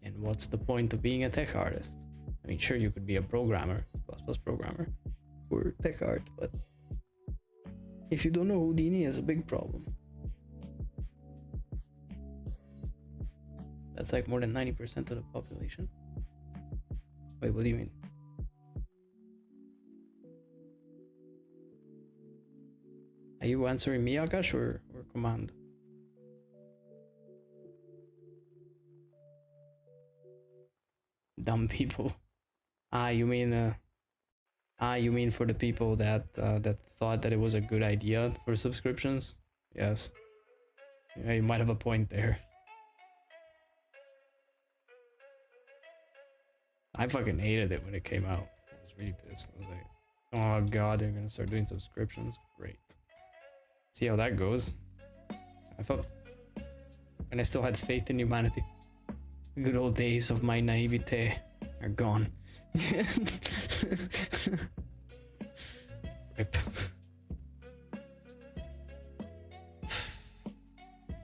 then what's the point of being a tech artist? I mean, sure, you could be a programmer, plus programmer, or tech art, but if you don't know Houdini, it's a big problem. That's like more than 90% of the population. Wait, what do you mean? Are you answering me, Akash, or Command? Dumb people. You mean for the people that that thought that it was a good idea for subscriptions? Yes. Yeah, you might have a point there. I fucking hated it when it came out. I was really pissed. I was like, oh god, they're gonna start doing subscriptions. Great. See how that goes. I thought, and I still had faith in humanity. The good old days of my naivete are gone. Rip.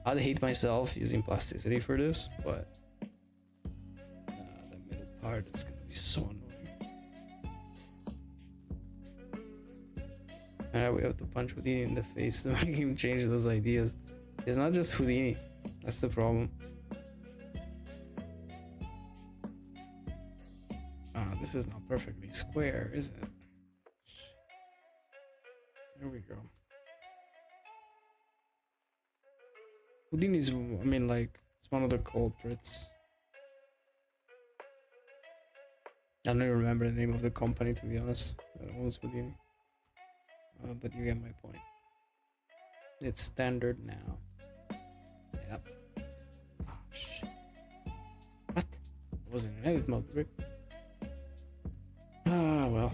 I'd hate myself using plasticity for this, but the middle part is gonna be so annoying. Alright, we have to punch Houdini in the face to make him change those ideas. It's not just Houdini, that's the problem. This is not perfectly square, is it? There we go. Houdini's, I mean, like, it's one of the culprits. I don't even remember the name of the company, to be honest, that owns Houdini. But you get my point. It's standard now. Yep. Oh, shit. What? I wasn't in edit mode, rip. Ah, well.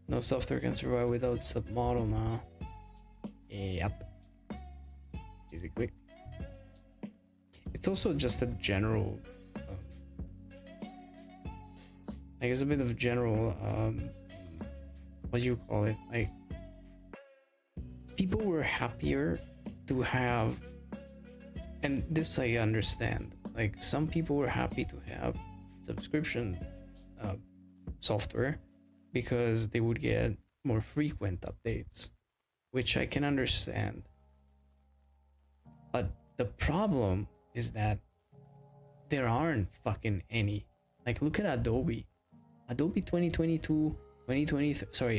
No software can survive without submodel now. Yep. Basically. It's also just a general... I guess a bit of general... what do you call it? Like... People were happier to have... And this I understand. Like, some people were happy to have subscription software because they would get more frequent updates, which I can understand. But the problem is that there aren't fucking any. Like, look at Adobe 2022, 2020, sorry,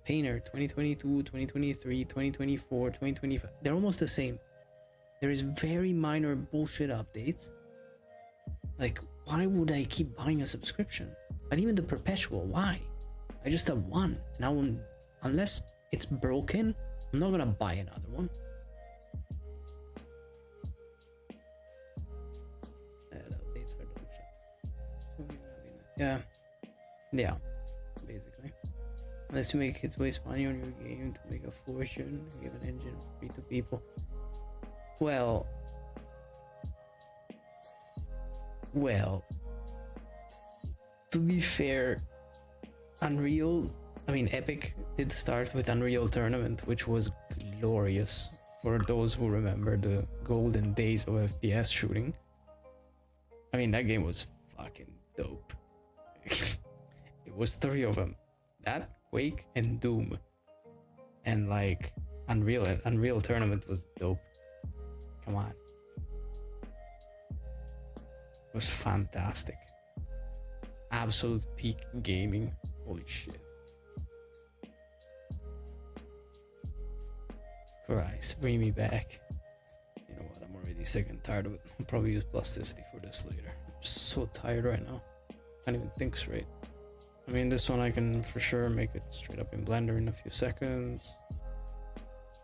Painter 2022, 2023, 2024, 2025. They're almost the same. There is very minor bullshit updates. Like, why would I keep buying a subscription? But even the perpetual, why? I just have one. Now, unless it's broken, I'm not gonna buy another one. Updates are dope shit. Yeah. Yeah. Basically. Unless you make kids waste money on your game to make a fortune and give an engine free to people. Well, to be fair, Epic did start with Unreal Tournament, which was glorious for those who remember the golden days of FPS shooting. I mean, that game was fucking dope. It was 3 of them. That, Quake, and Doom. And like, Unreal Tournament was dope. Come on. It was fantastic. Absolute peak gaming. Holy shit. Christ, bring me back. You know what, I'm already sick and tired of it. I'll probably use plasticity for this later. I'm just so tired right now. Can't even think straight. I mean, this one I can for sure make it straight up in Blender in a few seconds.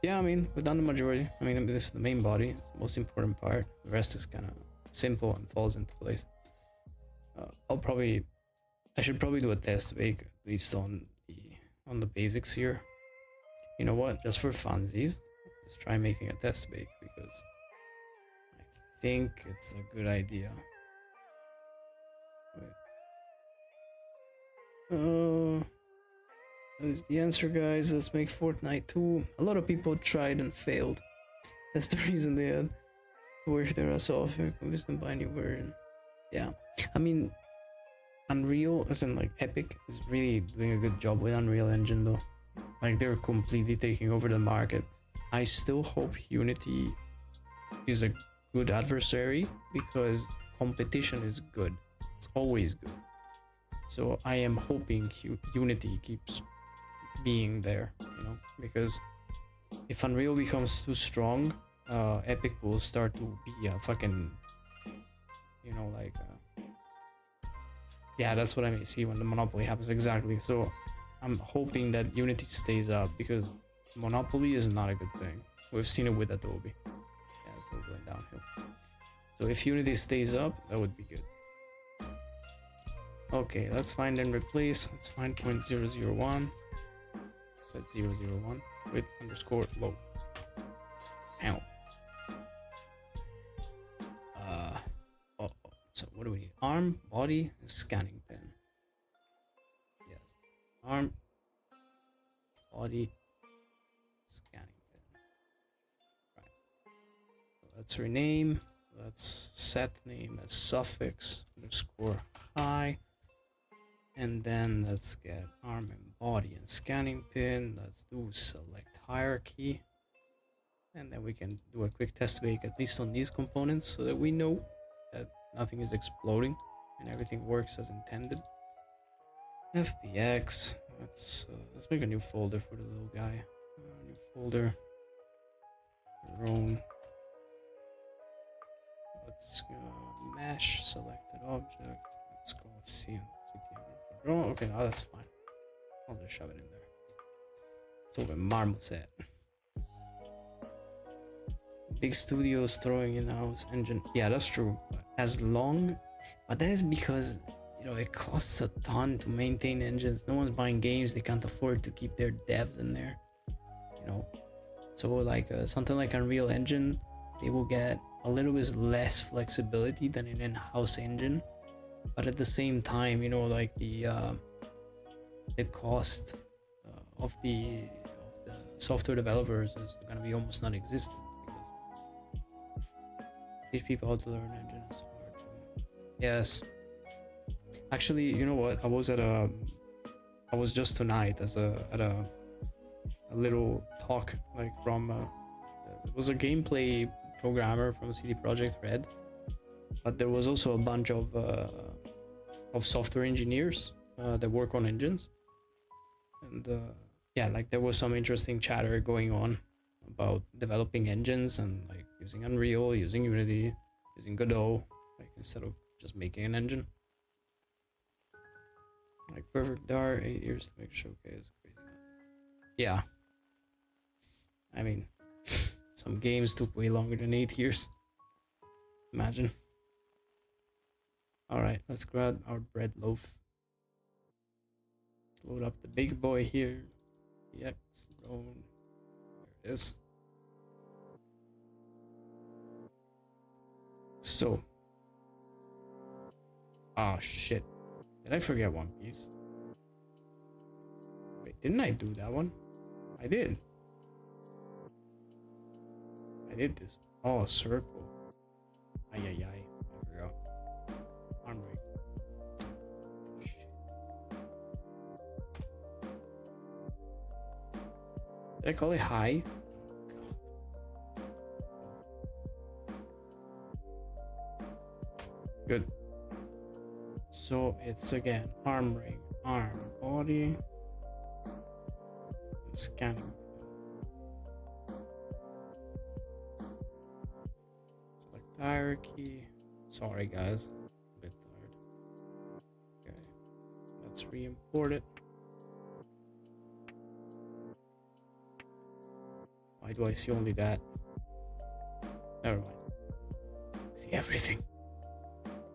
Yeah, I mean, we've done the majority. I mean, this is the main body, it's the most important part. The rest is kind of simple and falls into place. I should probably do a test bake, at least on on the basics here. You know what? Just for funsies, let's try making a test bake because I think it's a good idea. Wait. That is the answer, guys. Let's make Fortnite 2. A lot of people tried and failed. That's the reason they had to work their ass off and convince them to buy a new version. Yeah, I mean, Unreal, as in like Epic, is really doing a good job with Unreal Engine though. Like they're completely taking over the market. I still hope Unity is a good adversary because competition is good. It's always good. So I am hoping Unity keeps being there, you know, because if Unreal becomes too strong, Epic will start to be a fucking, you know, like yeah, that's what I may see when the monopoly happens exactly. So I'm hoping that Unity stays up because monopoly is not a good thing. We've seen it with Adobe. Yeah, it's all going downhill. So if Unity stays up, that would be good. Okay, let's find and replace. Let's find 0.001. Set 001 with underscore low. Ow. So what do we need? Arm, body, and scanning pin. Yes. Arm, body, scanning pin. Right. So let's rename. Let's set name as suffix underscore high. And then let's get arm and body and scanning pin. Let's do select hierarchy. And then we can do a quick test bake at least on these components so that we know that nothing is exploding and everything works as intended. FBX. Let's make a new folder for the little guy. New folder. Roam. Let's mesh selected object. Let's go CTM. Oh, okay, now that's fine. I'll just shove it in there. So the Marmoset. Big studios throwing in-house engine. Yeah, that's true. But that is because, you know, it costs a ton to maintain engines. No one's buying games. They can't afford to keep their devs in there, you know. So like something like Unreal Engine, they will get a little bit less flexibility than an in-house engine. But at the same time, you know, like the cost of the software developers is going to be almost non-existent because teach people how to learn engine is hard to. Yes, actually, you know what? I was just tonight at a little talk like from it was a gameplay programmer from CD Projekt Red, but there was also a bunch of software engineers that work on engines, and yeah, like there was some interesting chatter going on about developing engines and like using Unreal, using Unity, using Godot, like instead of just making an engine. Like Perfect Dark, 8 years to make showcase. Crazy. Yeah, I mean, some games took way longer than 8 years. Imagine. Alright, let's grab our bread loaf. Let's load up the big boy here. Yep, drone. There it is. So. Oh shit. Did I forget one piece? Wait, didn't I do that one? I did. I did this. Oh, circle. Ay, ay, ay. I forgot. Arm ring. Shit. Did I call it high? Good. So it's again arm ring, arm, body, scanning. Select hierarchy. Sorry guys, a bit tired. Okay, let's re-import it. Why do I see only that? Never mind. See everything.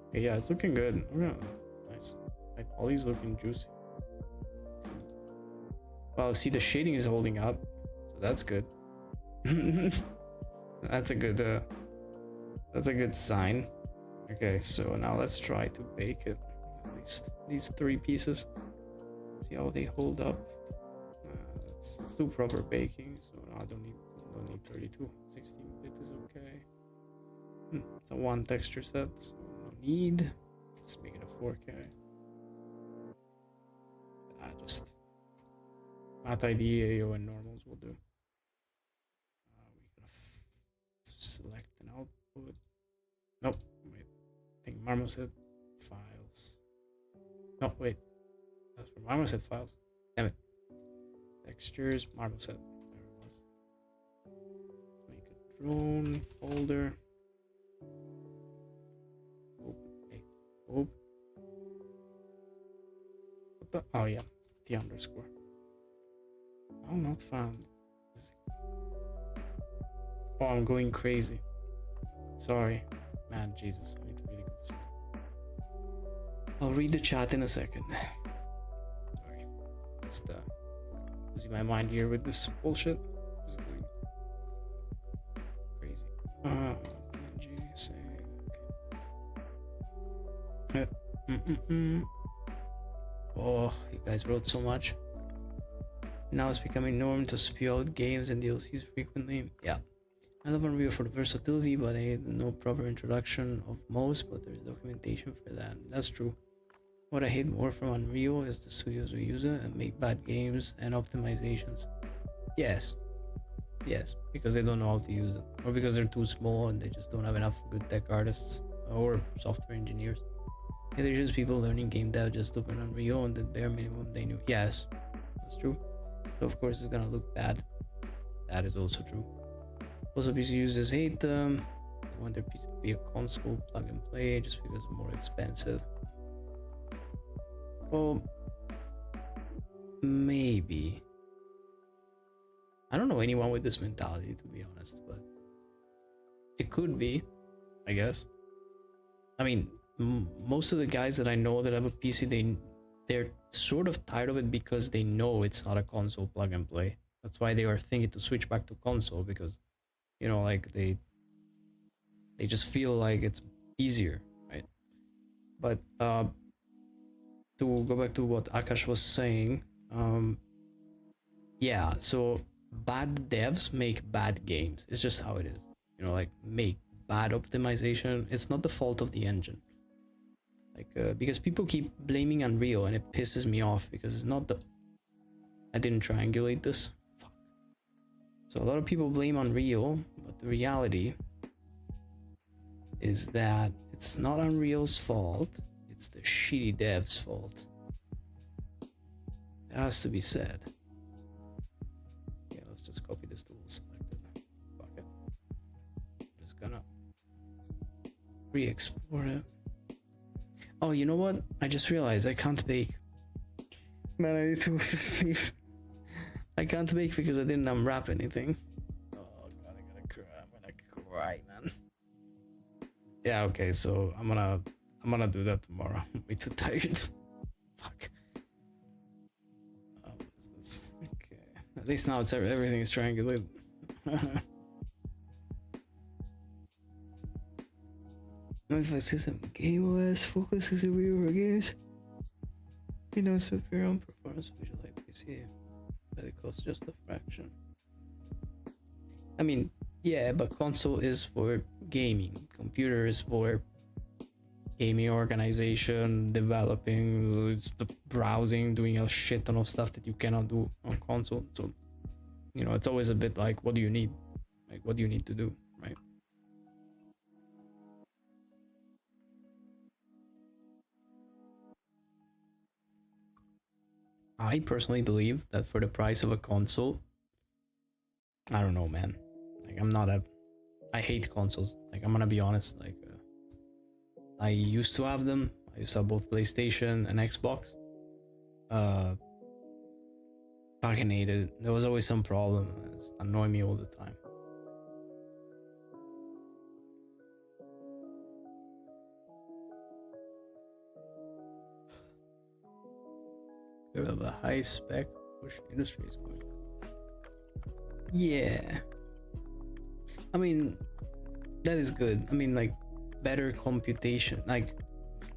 Okay, yeah, it's looking good. Oh, yeah. Nice. Like Ollie's looking juicy. Well, see, the shading is holding up, so that's good. That's a good sign. Okay, so now let's try to bake it. At least these 3 pieces. See how they hold up. Let's do proper baking. So now I don't need 32. 16-bit is okay. It's a 1 texture set, so no need. Let's make it a 4K. Just Math ID, AO, and normals will do. We're gonna select an output. Nope, wait. I think Marmoset files. No, wait. That's for Marmoset files. Damn it. Textures, Marmoset. There it was. Let's make a drone folder. Open. Hey, open. What the? Oh, yeah. The underscore. Oh, not found. Oh, I'm going crazy. Sorry. Man, Jesus. I need to really go to sleep. I'll read the chat in a second. Sorry. Just losing my mind here with this bullshit. Just going crazy. PNG, save. Okay. Oh, you guys wrote so much. Now it's becoming norm to spew out games and DLCs frequently. Yeah. I love Unreal for the versatility, but I hate no proper introduction of most, but there's documentation for that. That's true. What I hate more from Unreal is the studios who use it and make bad games and optimizations. Yes. Yes, because they don't know how to use it. Or because they're too small and they just don't have enough good tech artists or software engineers. Yeah, they're just people learning game dev just open Unreal and the bare minimum they knew. Yes, that's true. So of course it's gonna look bad. That is also true. Also, PC users hate them. They want their PC to be a console plug and play just because it's more expensive. Well, maybe. I don't know anyone with this mentality, to be honest, but it could be, I guess. I mean, most of the guys that I know that have a PC, they're sort of tired of it because they know it's not a console plug and play. That's why they are thinking to switch back to console, because, you know, like they just feel like it's easier, right? But to go back to what Akash was saying, yeah, so bad devs make bad games. It's just how it is. You know, like, make bad optimization. It's not the fault of the engine. Like, because people keep blaming Unreal and it pisses me off because it's not the... I didn't triangulate this. Fuck. So a lot of people blame Unreal, but the reality is that it's not Unreal's fault. It's the shitty dev's fault. It has to be said. Yeah, let's just copy this tool selected. Fuck it. I'm just gonna re-export it. Oh, you know what? I just realized I can't bake. Man, I need to go to sleep. I can't bake because I didn't unwrap anything. Oh god, I'm gonna cry, man. Yeah, okay, so I'm gonna do that tomorrow. I'm way too tired. Fuck. What is this? Okay. At least now it's everything is triangulated. Notify system game OS focuses on real games. You know, superior on performance visual like PC, but it costs just a fraction. I mean, yeah, but console is for gaming. Computer is for gaming organization, developing, browsing, doing a shit ton of stuff that you cannot do on console. So, you know, it's always a bit like, what do you need? Like, what do you need to do, right? I personally believe that for the price of a console, I don't know, man. Like, I hate consoles. Like, I'm gonna be honest. Like, I used to have them. I used to have both PlayStation and Xbox. Fucking hated it. There was always some problem. It was annoying me all the time. We have a high spec push industries going. Yeah. I mean, that is good. I mean, like, better computation, like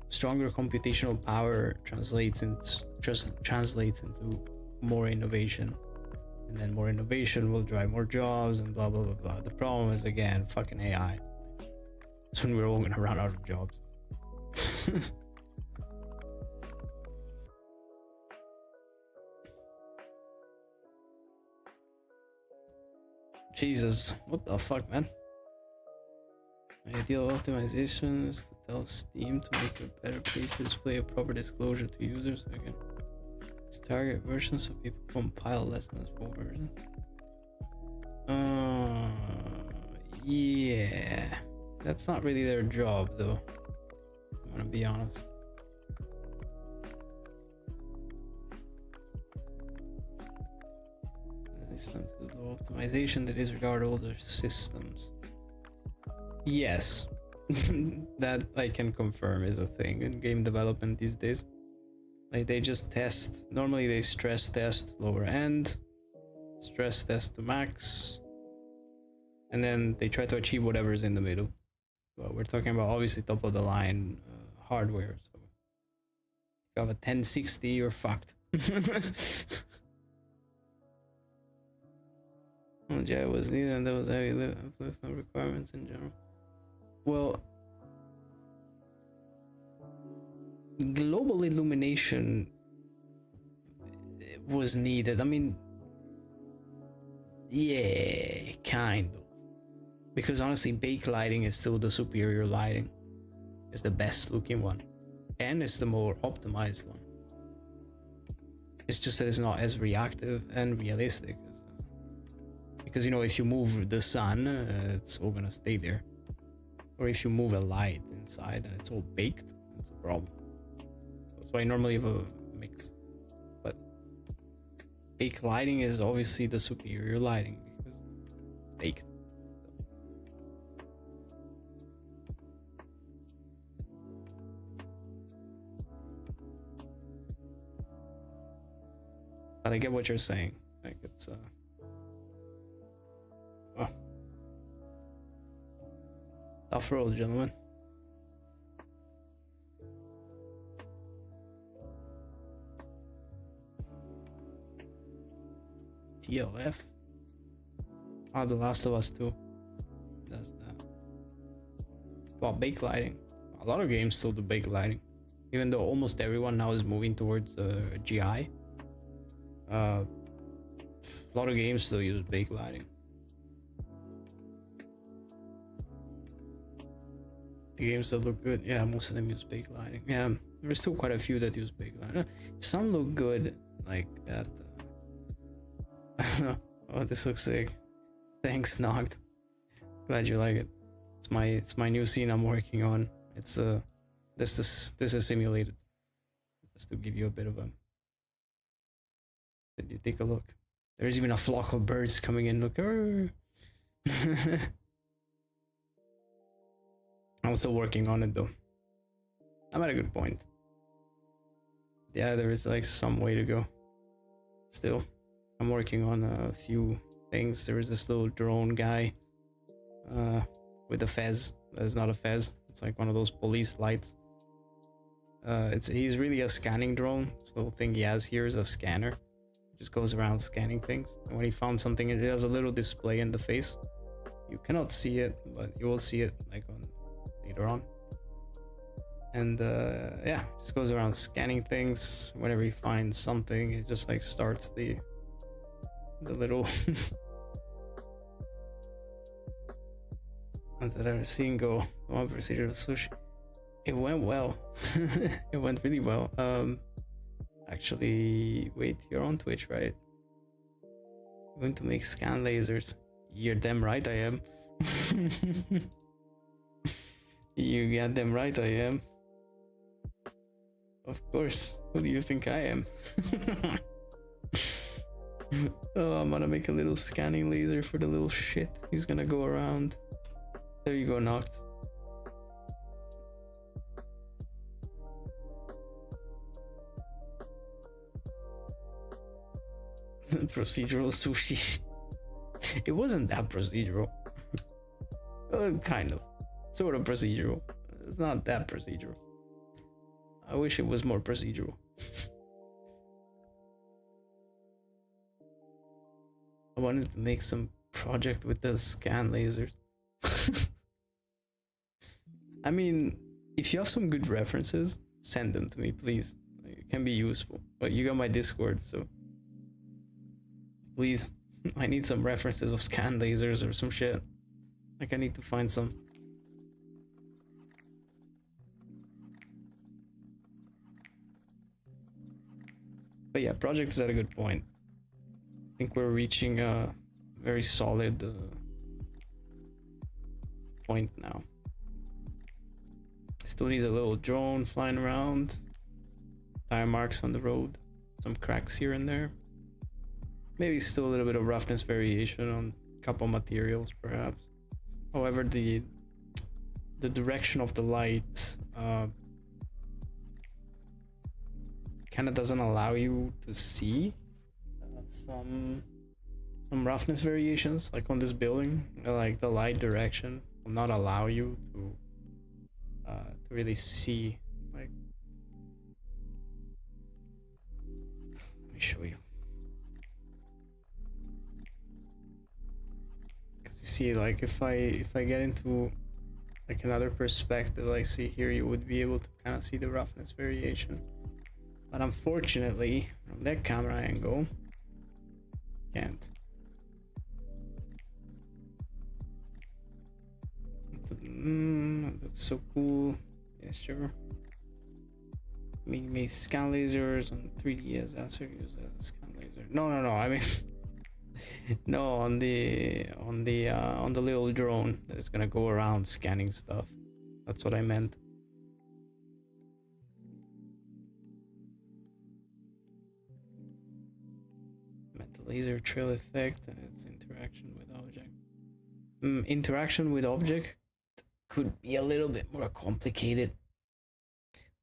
stronger computational power translates into more innovation, and then more innovation will drive more jobs and blah blah blah blah. The problem is, again, fucking AI. That's when we're all gonna run out of jobs. Jesus, what the fuck, man? Ideal optimization is to tell Steam to make a better place to display a proper disclosure to users. Again, it's target versions so people compile less than small versions. Yeah, that's not really their job, though. I'm gonna be honest. System to do optimization that disregard older systems. Yes, that I can confirm is a thing in game development these days. Like, they just test. Normally they stress test lower end, stress test to max, and then they try to achieve whatever's in the middle. Well, we're talking about obviously top of the line hardware. So if you have a 1060, you're fucked. Well, yeah, it was needed, and there was heavy requirements in general. Well, global illumination was needed. I mean, yeah, kind of. Because honestly, backlighting is still the superior lighting. It's the best looking one. And it's the more optimized one. It's just that it's not as reactive and realistic. Because, you know, if you move the sun, it's all gonna stay there. Or if you move a light inside and it's all baked, that's a problem. That's why I normally have a mix. But baked lighting is obviously the superior lighting because it's baked. But I get what you're saying. Like, it's tough road, gentlemen. TLF? Oh, The Last of Us 2 does that. Well, bake lighting. A lot of games still do bake lighting. Even though almost everyone now is moving towards GI. A lot of games still use bake lighting. The games that look good, yeah, most of them use bake lighting. Yeah, there's still quite a few that use bake lighting. Some look good, like that. Oh, this looks sick. Thanks, Nogged. Glad you like it. It's my new scene I'm working on. It's this is simulated. Just to give you a bit of a. Did you take a look? There's even a flock of birds coming in. Look. I'm still working on it though. I'm at a good point. Yeah, there is like some way to go. Still, I'm working on a few things. There is this little drone guy with a fez. That's not a fez. It's like one of those police lights. He's really a scanning drone. So the thing he has here is a scanner. It just goes around scanning things. And when he found something, it has a little display in the face. You cannot see it, but you will see it like on later on. And yeah, just goes around scanning things. Whenever he finds something, it just like starts the little that I've seen go one procedure of sushi. It went well. It went really well. Actually, wait, you're on Twitch, right? I'm going to make scan lasers. You're damn right I am. You got them right, I am. Of course. Who do you think I am? Oh, I'm gonna make a little scanning laser for the little shit. He's gonna go around. There you go, Knocked. Procedural sushi. It wasn't that procedural. Kind of. Sort of procedural. It's not that procedural. I wish it was more procedural. I wanted to make some project with the scan lasers. I mean, if you have some good references, send them to me, please. It can be useful. But you got my Discord, so please, I need some references of scan lasers or some shit. Like, I need to find some. But yeah, project is at a good point. I think we're reaching a very solid point now. Still needs a little drone flying around. Tire marks on the road. Some cracks here and there. Maybe still a little bit of roughness variation on a couple materials, perhaps. However, the direction of the light kind of doesn't allow you to see some roughness variations, like on this building. Like the light direction will not allow you to really see. Like, let me show you. Because you see, like if I get into like another perspective, like see here, you would be able to kind of see the roughness variation. But unfortunately, from that camera angle, can't. That looks so cool. Yeah, sure. Make scan lasers on 3D as use as a scan laser. No. I mean, no, on the little drone that is gonna go around scanning stuff. That's what I meant. Laser trail effect and its interaction with object. Interaction with object could be a little bit more complicated.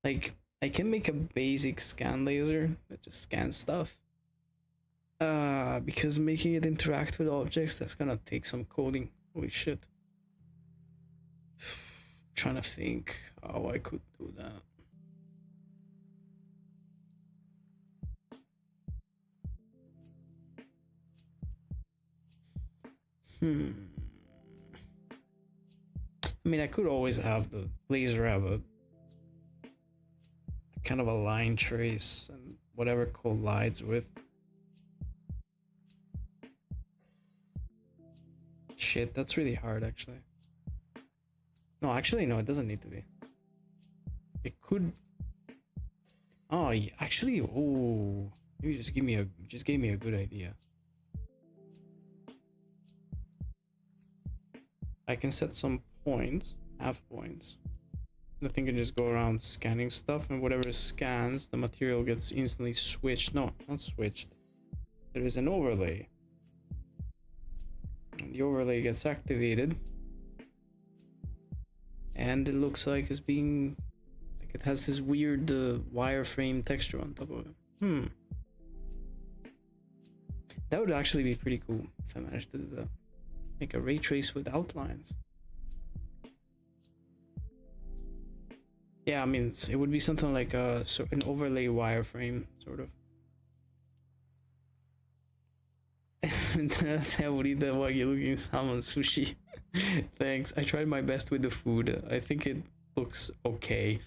Like, I can make a basic scan laser that just scans stuff. Because making it interact with objects, that's gonna take some coding. Holy shit. Trying to think how I could do that. I mean, I could always have the laser have a kind of a line trace and whatever collides with. Shit, that's really hard, actually. No, actually, no, it doesn't need to be. It could. Oh, yeah, actually, oh, you just gave me a good idea. I can set some points, half points. The thing can just go around scanning stuff, and whatever scans, the material gets instantly switched. No, not switched. There is an overlay. And the overlay gets activated. And it looks like it's being... like it has this weird wireframe texture on top of it. That would actually be pretty cool if I managed to do that. Make a ray trace with outlines. Yeah, I mean, it would be something like an overlay wireframe, sort of. Favorita wagyu looking salmon sushi. Thanks. I tried my best with the food. I think it looks okay.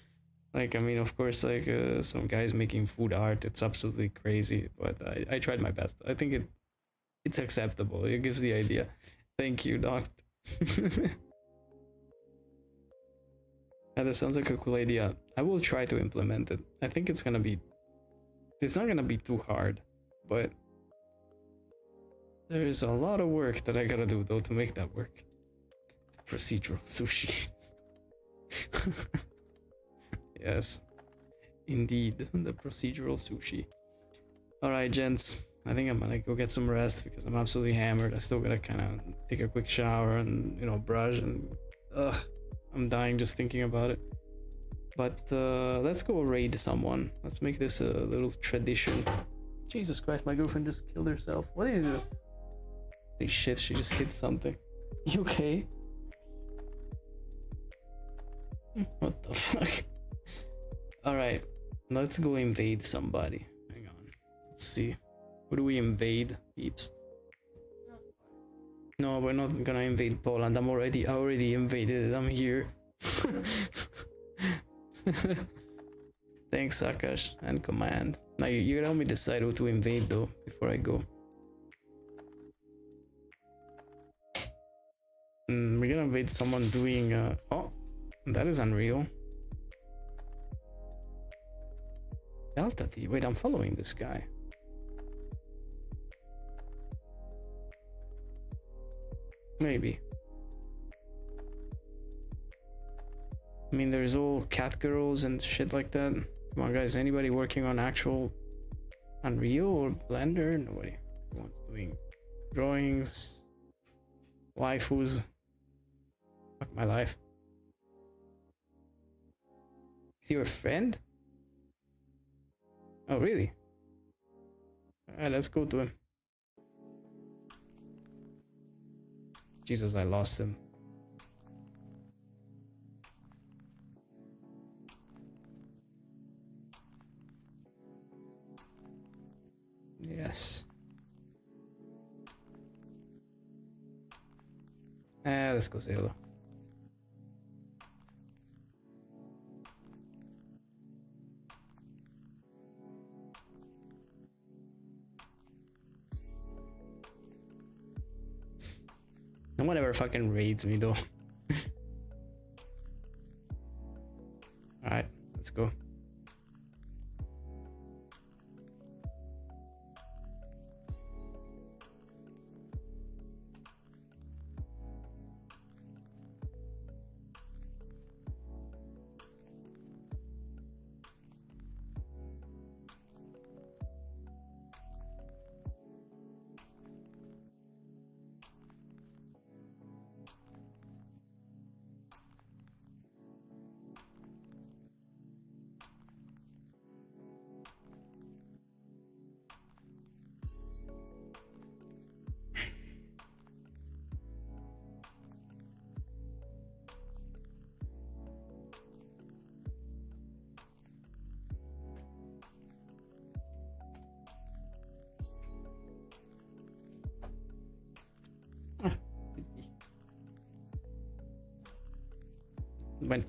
Like, I mean, of course, like some guys making food art, it's absolutely crazy. But I tried my best. I think it's acceptable. It gives the idea. Thank you, Doc. Yeah, that sounds like a cool idea. I will try to implement it. I think it's not gonna be too hard, but there's a lot of work that I gotta do though to make that work. Procedural sushi. Yes, indeed, the procedural sushi. Alright, gents. I think I'm gonna go get some rest because I'm absolutely hammered. I still gotta kind of take a quick shower and, you know, brush, and I'm dying just thinking about it. But let's go raid someone. Let's make this a little tradition. Jesus Christ, my girlfriend just killed herself. What did you do? Holy shit, she just hit something. You okay? What the fuck? Alright, let's go invade somebody. Hang on. Let's see. Who do we invade, peeps? No, we're not gonna invade Poland. I already invaded it. I'm here. Thanks, Akash and Command. Now you gotta help me decide who to invade though before I go. We're gonna invade someone doing oh, that is unreal. Delta T. Wait, I'm following this guy. Maybe. I mean, there's all cat girls and shit like that. Come on, guys. Anybody working on actual Unreal or Blender? Nobody. Everyone's doing drawings, waifus. Fuck my life. Is he your friend? Oh, really? Alright, let's go to him. Jesus, I lost him. Yes. Let's go say hello. No one ever fucking raids me though. Alright, let's go. Bueno.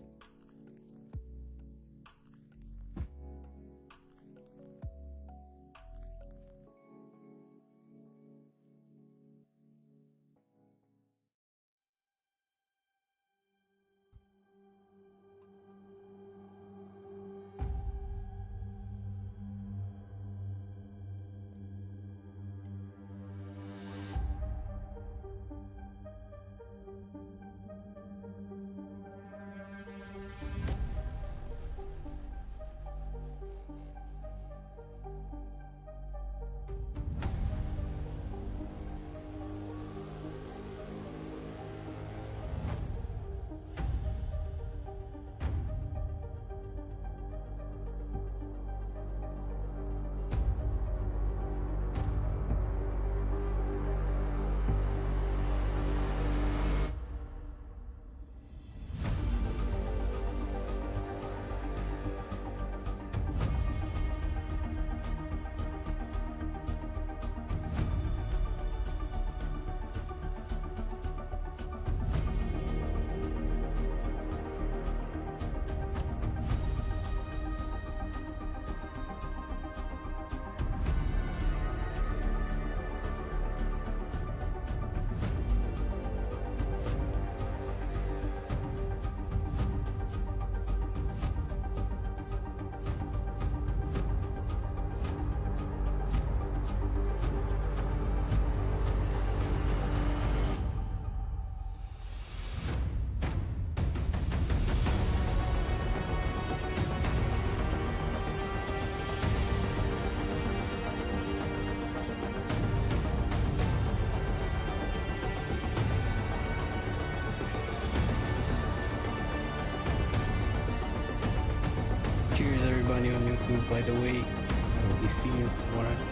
Cheers everybody on YouTube, by the way. I will be seeing you tomorrow.